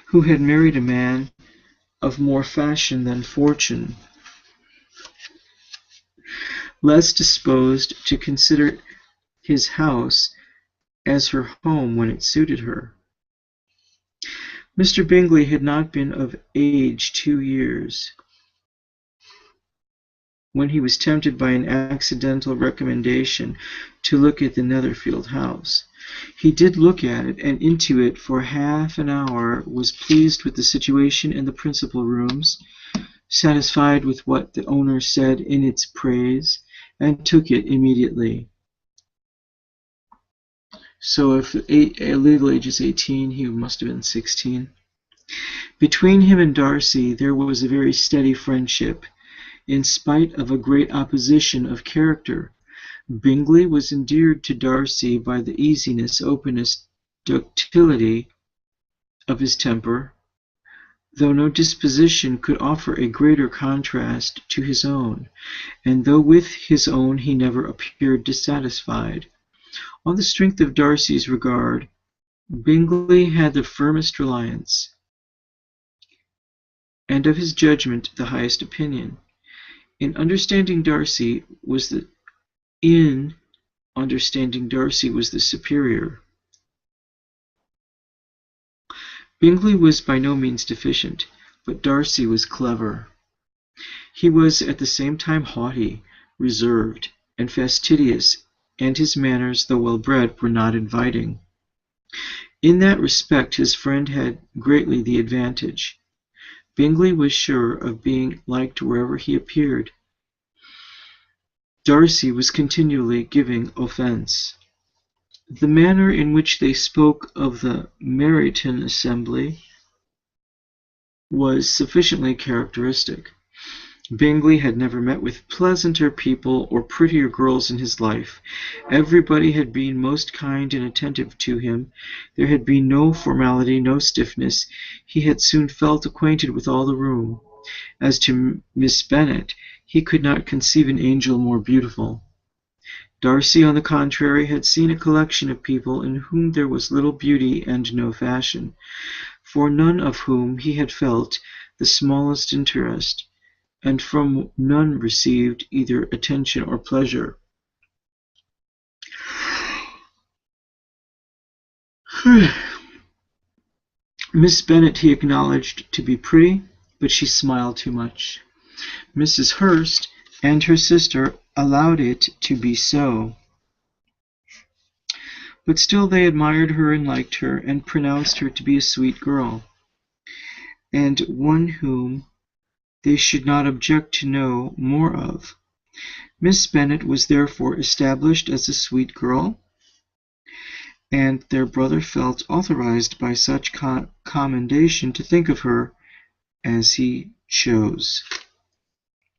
who had married a man of more fashion than fortune, less disposed to consider his house as her home when it suited her. Mr Bingley had not been of age 2 years when he was tempted by an accidental recommendation to look at the Netherfield house. He did look at it, and into it for half an hour, was pleased with the situation and the principal rooms, satisfied with what the owner said in its praise, and took it immediately. So if legal age is 18, he must have been 16. Between him and Darcy there was a very steady friendship, in spite of a great opposition of character. Bingley was endeared to Darcy by the easiness, openness, ductility of his temper, though no disposition could offer a greater contrast to his own, and though with his own he never appeared dissatisfied. On the strength of Darcy's regard, Bingley had the firmest reliance, and of his judgment the highest opinion. In understanding Darcy was the superior. Bingley was by no means deficient, but Darcy was clever. He was at the same time haughty, reserved, and fastidious, and his manners, though well-bred, were not inviting. In that respect his friend had greatly the advantage. Bingley was sure of being liked wherever he appeared. Darcy was continually giving offence. The manner in which they spoke of the Meryton assembly was sufficiently characteristic. Bingley had never met with pleasanter people or prettier girls in his life. Everybody had been most kind and attentive to him. There had been no formality, no stiffness. He had soon felt acquainted with all the room. As to Miss Bennet, he could not conceive an angel more beautiful. Darcy, on the contrary, had seen a collection of people in whom there was little beauty and no fashion, for none of whom he had felt the smallest interest, and from none received either attention or pleasure. Miss Bennet he acknowledged to be pretty, but she smiled too much. Mrs. Hurst and her sister allowed it to be so, but still they admired her and liked her, and pronounced her to be a sweet girl, and one whom they should not object to know more of. Miss Bennet was therefore established as a sweet girl, and their brother felt authorized by such commendation to think of her as he chose.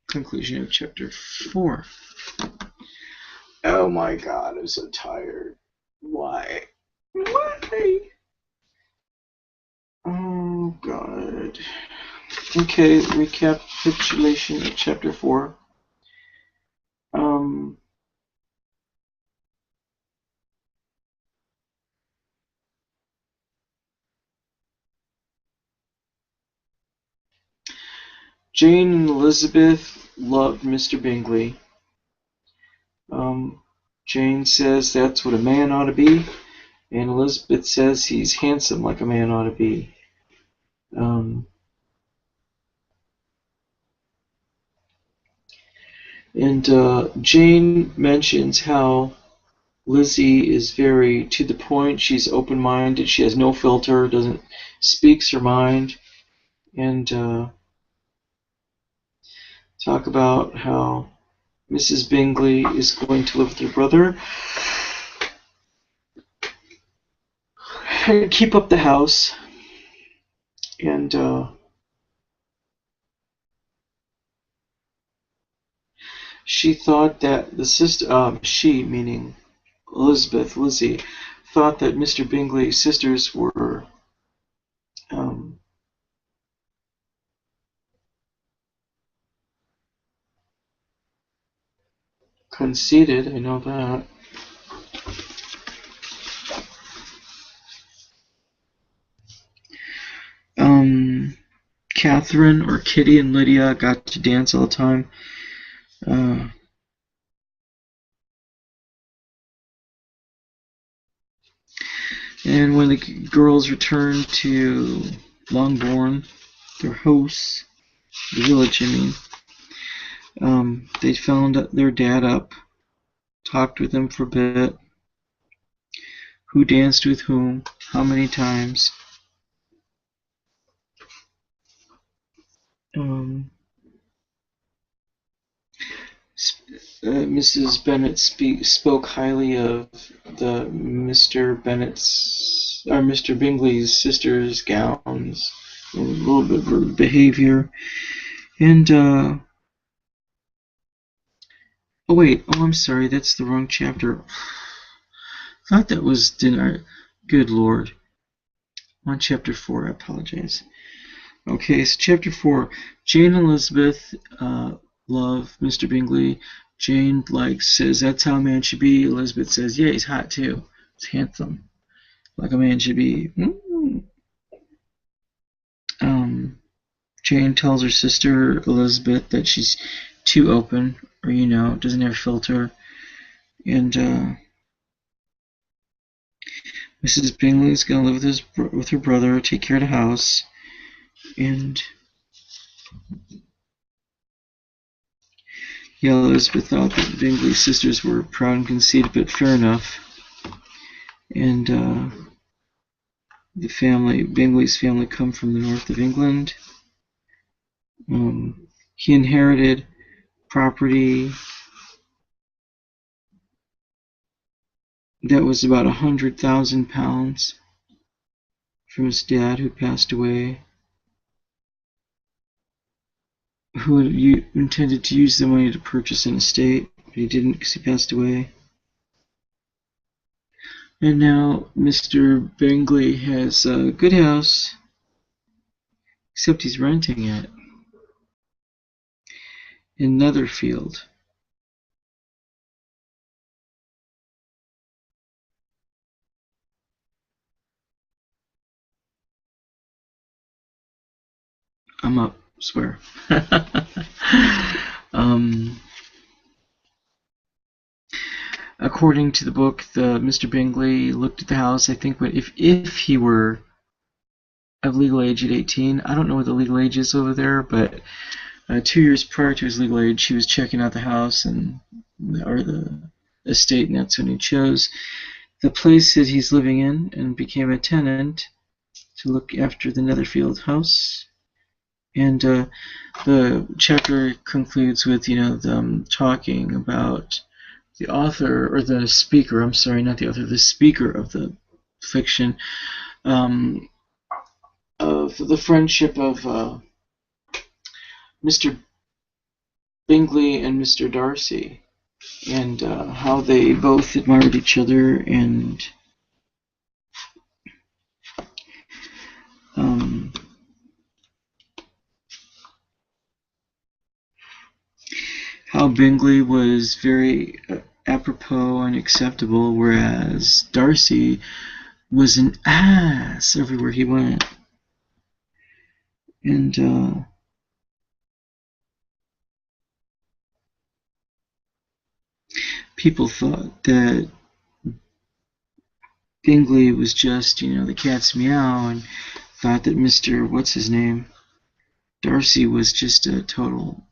Conclusion of chapter 4. Oh my God, I'm so tired. Why? Oh God. Okay, recapitulation of chapter 4. Jane and Elizabeth loved Mr. Bingley. Jane says that's what a man ought to be, and Elizabeth says he's handsome like a man ought to be. Jane mentions how Lizzie is very to the point. She's open-minded. She has no filter. Speaks her mind, and talk about how Mrs. Bingley is going to live with her brother and keep up the house, and she thought that the sister, she meaning Elizabeth, Lizzie, thought that Mr. Bingley's sisters were conceited. I know that. Catherine or Kitty and Lydia got to dance all the time. And when the girls returned to Longbourn, their house, the village, I mean, They found their dad up, talked with him for a bit, who danced with whom, how many times. Mrs. Bennet spoke highly of the Mr. Bingley's sister's gowns, and a little bit of her behavior, and I'm sorry, that's the wrong chapter. I thought that was dinner. Good Lord. On chapter 4, I apologize. Okay, so chapter 4. Jane and Elizabeth love Mr. Bingley. Jane says that's how a man should be. Elizabeth says, yeah, he's hot too. He's handsome, like a man should be. Jane tells her sister Elizabeth that she's too open, or doesn't have a filter. And Mrs. Bingley's gonna live with her brother, take care of the house, and Elizabeth thought that the Bingley sisters were proud and conceited, but fair enough. And Bingley's family come from the north of England. He inherited property that was about £100,000 from his dad, who passed away, who had intended to use the money to purchase an estate, but he didn't because he passed away. And now Mr. Bingley has a good house, except he's renting it in Netherfield. I'm up, swear. According to the book, Mr. Bingley looked at the house, I think, if he were of legal age at 18. I don't know what the legal age is over there, but 2 years prior to his legal age, he was checking out the house or the estate, and that's when he chose the place that he's living in and became a tenant to look after the Netherfield house. And the chapter concludes with them talking about the author, or the speaker, I'm sorry, not the author, the speaker of the fiction, of the friendship of Mr. Bingley and Mr. Darcy, and how they both admired each other, and how Bingley was very apropos and acceptable, whereas Darcy was an ass everywhere he went. And people thought that Bingley was just, the cat's meow, and thought that Mr. What's-his-name, Darcy, was just a total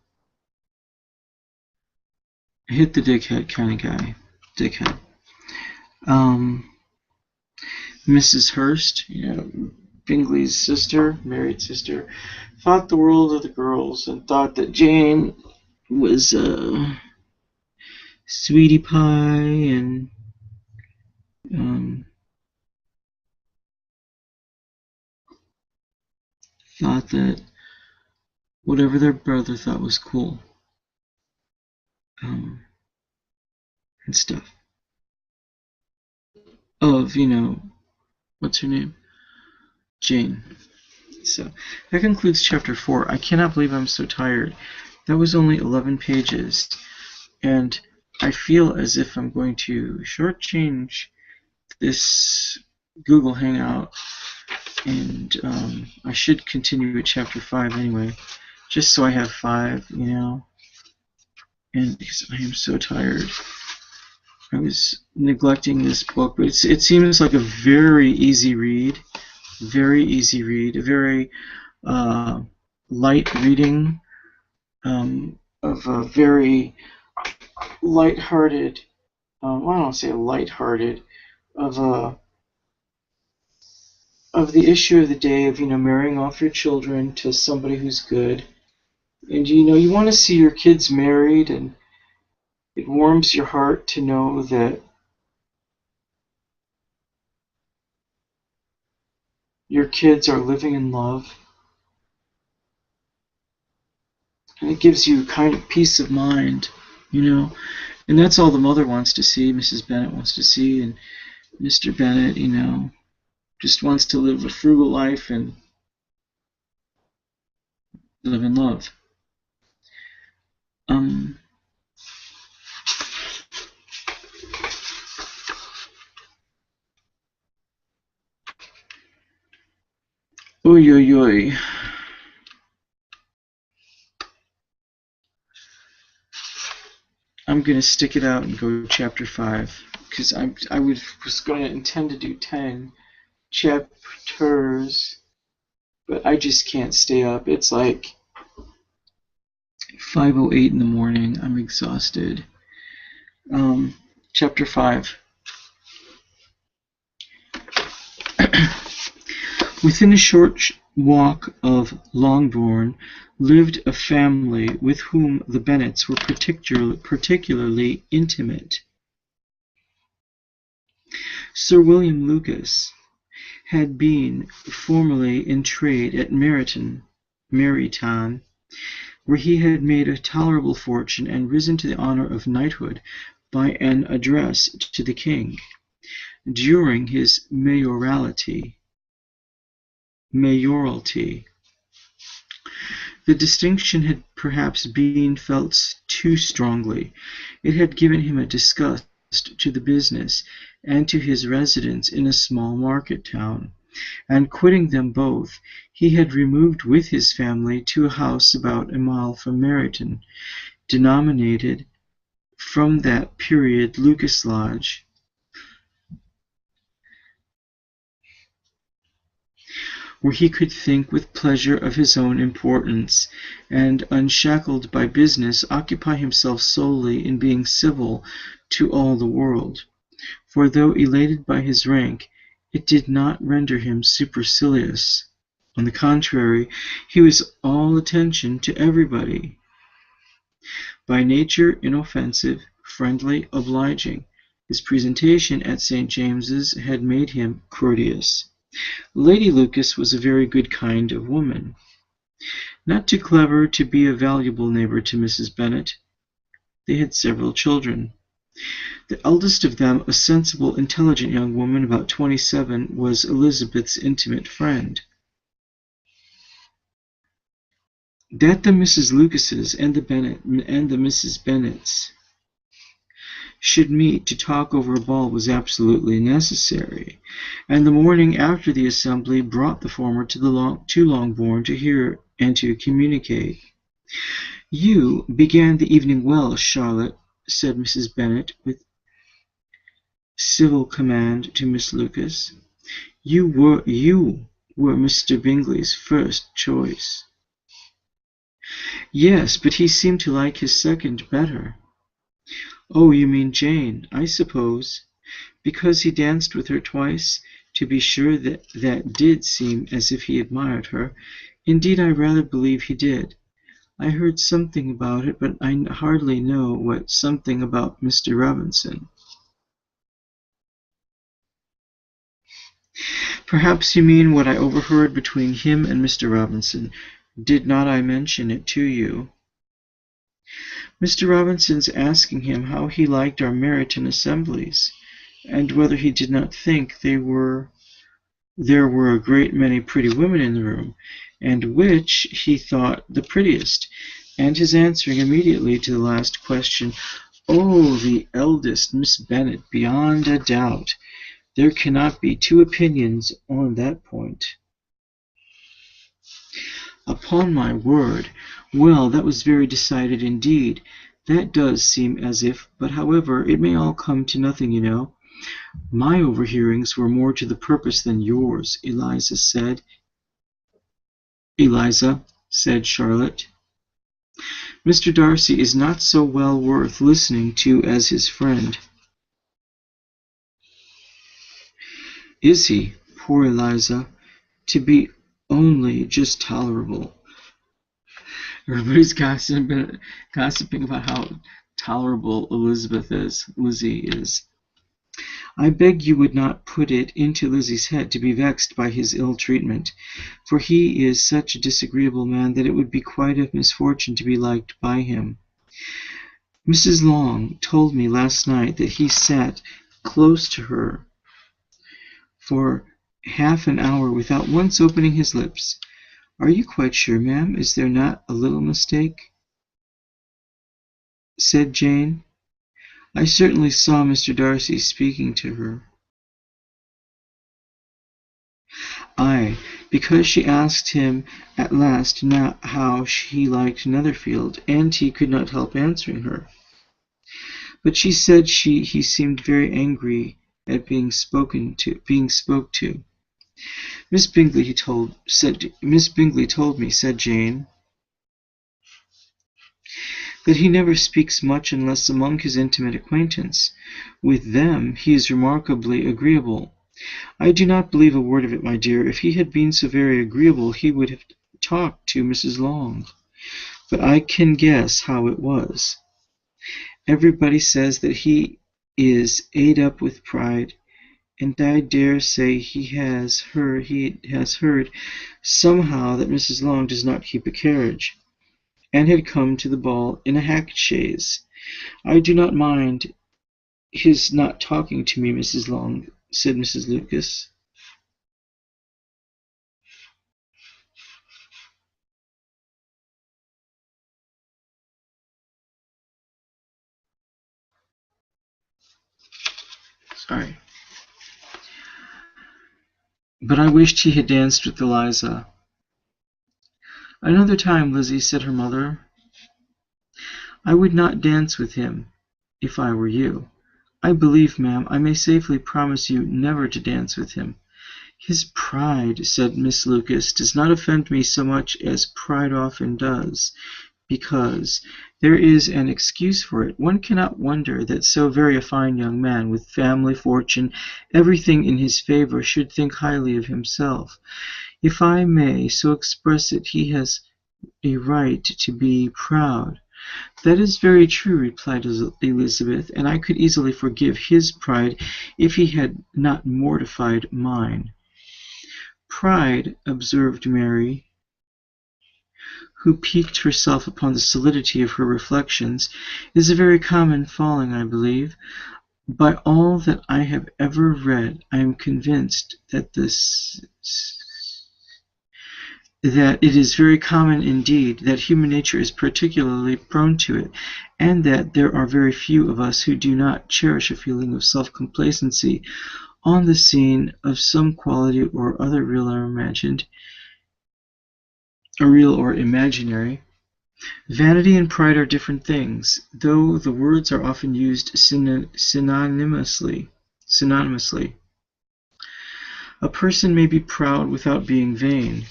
hit the dickhead kind of guy. Dickhead. Mrs. Hurst, Bingley's sister, married sister, thought the world of the girls and thought that Jane was a sweetie pie, and thought that whatever their brother thought was cool, and stuff. Of, what's her name? Jane. So, that concludes chapter 4. I cannot believe I'm so tired. That was only 11 pages. And I feel as if I'm going to shortchange this Google Hangout. And I should continue at chapter 5 anyway. Just so I have 5, And because I am so tired. I was neglecting this book, but it seems like a very easy read. Very easy read. A very light reading. a very light-hearted, well, I don't say light-hearted, of the issue of the day of marrying off your children to somebody who's good, and you want to see your kids married, and it warms your heart to know that your kids are living in love, and it gives you kind of peace of mind, and that's all the mother wants to see, Mrs. Bennet wants to see, and Mr. Bennett, just wants to live a frugal life and live in love. Oy, oy, oy. I'm going to stick it out and go to chapter 5, because I was going to intend to do 10 chapters, but I just can't stay up. It's like 5:08 in the morning. I'm exhausted. Chapter 5. Within a short walk of Longbourn lived a family with whom the Bennets were particularly intimate. Sir William Lucas had been formerly in trade at Meryton, where he had made a tolerable fortune and risen to the honour of knighthood by an address to the king during his mayoralty. The distinction had perhaps been felt too strongly. It had given him a disgust to the business and to his residence in a small market town, and quitting them both, he had removed with his family to a house about a mile from Meryton, denominated from that period Lucas Lodge, where he could think with pleasure of his own importance, and, unshackled by business, occupy himself solely in being civil to all the world. For though elated by his rank, it did not render him supercilious. On the contrary, he was all attention to everybody. By nature inoffensive, friendly, obliging, his presentation at St. James's had made him courteous. Lady Lucas was a very good kind of woman, not too clever to be a valuable neighbour to Mrs. Bennet. They had several children. The eldest of them, a sensible, intelligent young woman about 27, was Elizabeth's intimate friend. That the Mrs. Lucases and the Mrs. Bennets should meet to talk over a ball was absolutely necessary, and the morning after the assembly brought the former to Longbourn to hear and to communicate. "You began the evening well, Charlotte," said Mrs. Bennet with civil command to Miss Lucas. You were Mr. Bingley's first choice." "Yes, but he seemed to like his second better." "Oh, you mean Jane, I suppose. Because he danced with her twice? To be sure, that did seem as if he admired her. Indeed, I rather believe he did. I heard something about it, but I hardly know what something about Mr. Robinson." "Perhaps you mean what I overheard between him and Mr. Robinson. Did not I mention it to you?" "Mr. Robinson's asking him how he liked our Meryton assemblies, and whether he did not think there were a great many pretty women in the room, and which he thought the prettiest, and his answering immediately to the last question, 'Oh, the eldest Miss Bennet, beyond a doubt. There cannot be two opinions on that point.'" "Upon my word! Well, that was very decided indeed. That does seem as if, but however, it may all come to nothing, you know. My overhearings were more to the purpose than yours," Eliza said Charlotte. Mr. Darcy is not so well worth listening to as his friend. Is he, poor Eliza, to be only just tolerable? Everybody's gossiping about how tolerable Lizzie is. I beg you would not put it into Lizzie's head to be vexed by his ill treatment, for he is such a disagreeable man that it would be quite a misfortune to be liked by him. Mrs. Long told me last night that he sat close to her for half an hour without once opening his lips. Are you quite sure, ma'am? Is there not a little mistake? Said Jane. I certainly saw Mr. Darcy speaking to her. Aye, because she asked him at last how he liked Netherfield, and he could not help answering her. But she said he seemed very angry at being spoke to. Miss Bingley told me, said Jane, that he never speaks much unless among his intimate acquaintance. With them he is remarkably agreeable. I do not believe a word of it, my dear. If he had been so very agreeable, he would have talked to Mrs. Long. But I can guess how it was. Everybody says that he is ate up with pride, and I dare say he has heard somehow that Mrs. Long does not keep a carriage, and had come to the ball in a hack chaise. I do not mind his not talking to me, Mrs. Long, said Mrs. Lucas. Sorry. But I wished he had danced with Eliza. Another time, Lizzie, said her mother. I would not dance with him, if I were you. I believe, ma'am, I may safely promise you never to dance with him. His pride, said Miss Lucas, does not offend me so much as pride often does, because there is an excuse for it. One cannot wonder that so very a fine young man, with family, fortune, everything in his favour, should think highly of himself. If I may so express it, he has a right to be proud. That is very true, replied Elizabeth, and I could easily forgive his pride if he had not mortified mine. Pride, observed Mary, who piqued herself upon the solidity of her reflections, is a very common falling, I believe. By all that I have ever read, I am convinced that it is very common indeed, that human nature is particularly prone to it, and that there are very few of us who do not cherish a feeling of self-complacency on the scene of some quality or other real or imaginary. Vanity and pride are different things, though the words are often used synonymously. A person may be proud without being vain.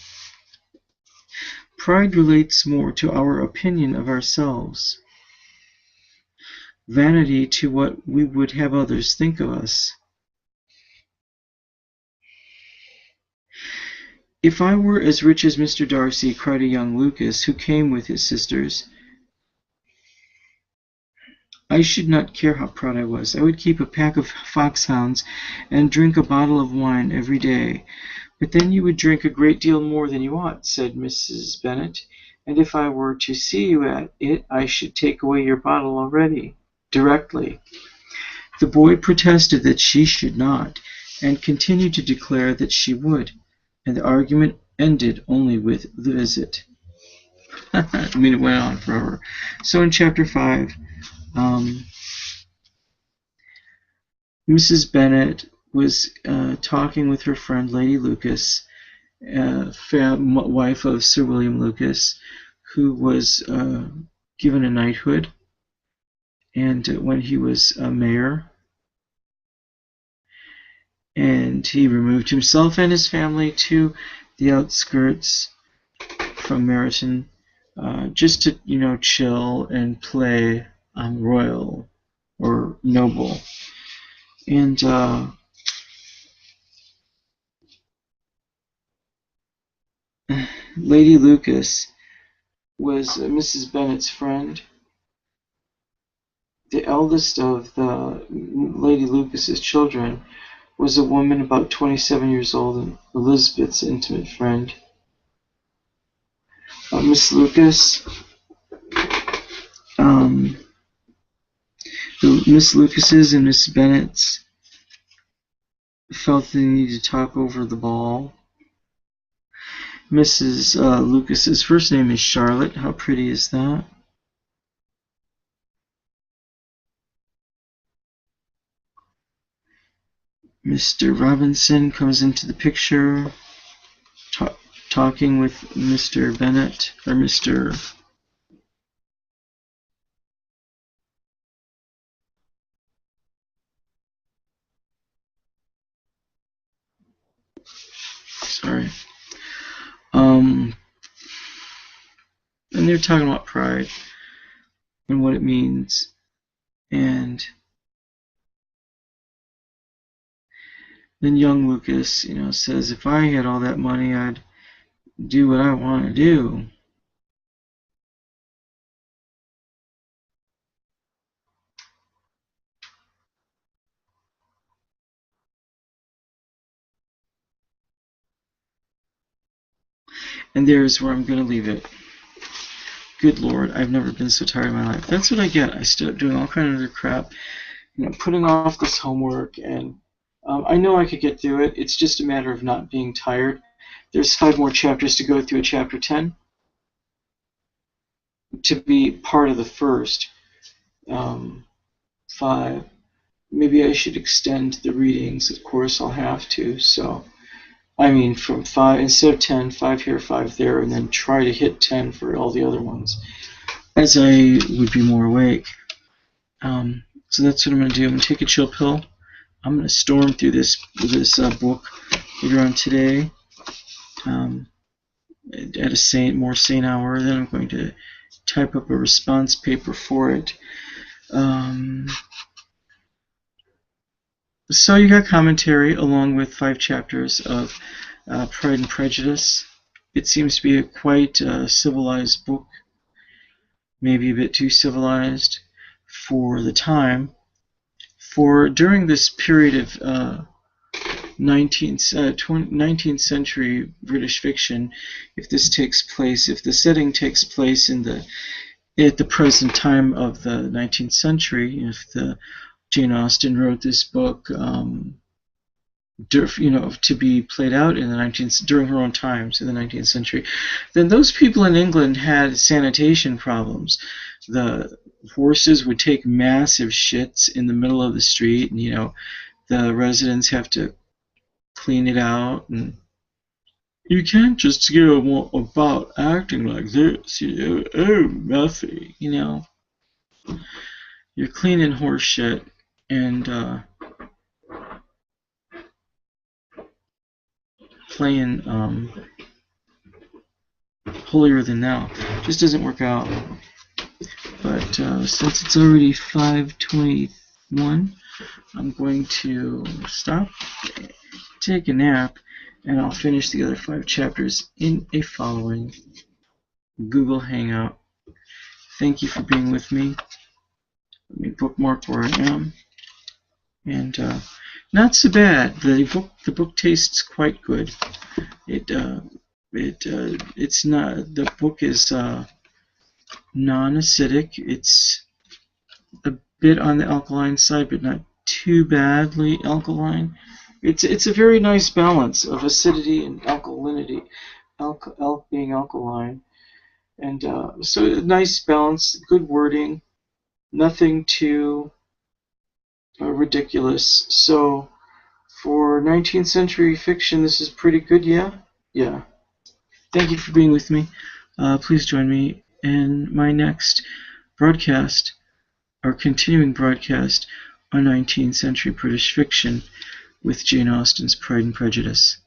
Pride relates more to our opinion of ourselves, vanity to what we would have others think of us. If I were as rich as Mr. Darcy, cried a young Lucas, who came with his sisters, I should not care how proud I was. I would keep a pack of foxhounds and drink a bottle of wine every day. But then you would drink a great deal more than you ought, said Mrs. Bennet, and if I were to see you at it, I should take away your bottle directly. The boy protested that she should not, and continued to declare that she would, and the argument ended only with the visit. I mean, it went on forever. So in chapter 5, Mrs. Bennet was talking with her friend Lady Lucas, wife of Sir William Lucas, who was given a knighthood, and when he was mayor, and he removed himself and his family to the outskirts from Meryton, just to, chill and play royal or noble. And Lady Lucas was Mrs. Bennet's friend. The eldest of the Lady Lucas's children was a woman about 27 years old and Elizabeth's intimate friend. Miss Lucas, Miss Lucas's and Miss Bennet's felt they needed to talk over the ball. Mrs. Lucas's first name is Charlotte. How pretty is that? Mr. Robinson comes into the picture, talking with Mr. Bennett, or Mr. Sorry. And they're talking about pride and what it means. And then young Lucas, says, if I had all that money, I'd do what I want to do. And there's where I'm going to leave it. Good Lord, I've never been so tired in my life. That's what I get. I start doing all kind of other crap, putting off this homework, and I know I could get through it. It's just a matter of not being tired. There's 5 more chapters to go through at chapter 10 to be part of the first 5. Maybe I should extend the readings. Of course, I'll have to. So, I mean, from 5, instead of 10, 5 here, 5 there, and then try to hit 10 for all the other ones, as I would be more awake. So that's what I'm going to do. I'm going to take a chill pill. I'm going to storm through this book later on today at a more sane hour. Then I'm going to type up a response paper for it. So you got commentary along with 5 chapters of Pride and Prejudice. It seems to be a quite civilized book, maybe a bit too civilized for the time. For during this period of 19th century British fiction, if the setting takes place at the present time of the 19th century, if Jane Austen wrote this book, to be played out in during her own times in the 19th century, then those people in England had sanitation problems. The horses would take massive shits in the middle of the street, and the residents have to clean it out. And you can't just go about acting like this, oh, Muffy, you're cleaning horse shit and playing holier than thou. Just doesn't work out. But since it's already 5:21, I'm going to stop, take a nap, and I'll finish the other 5 chapters in a following Google Hangout. Thank you for being with me. Let me bookmark where I am. And not so bad. The book tastes quite good. It's not. The book is non-acidic. It's a bit on the alkaline side, but not too badly alkaline. It's a very nice balance of acidity and alkalinity. Being alkaline, and so a nice balance. Good wording. Nothing too ridiculous. So for 19th century fiction, this is pretty good. Yeah. Thank you for being with me. Please join me in my next broadcast, or continuing broadcast, on 19th century British fiction with Jane Austen's Pride and Prejudice.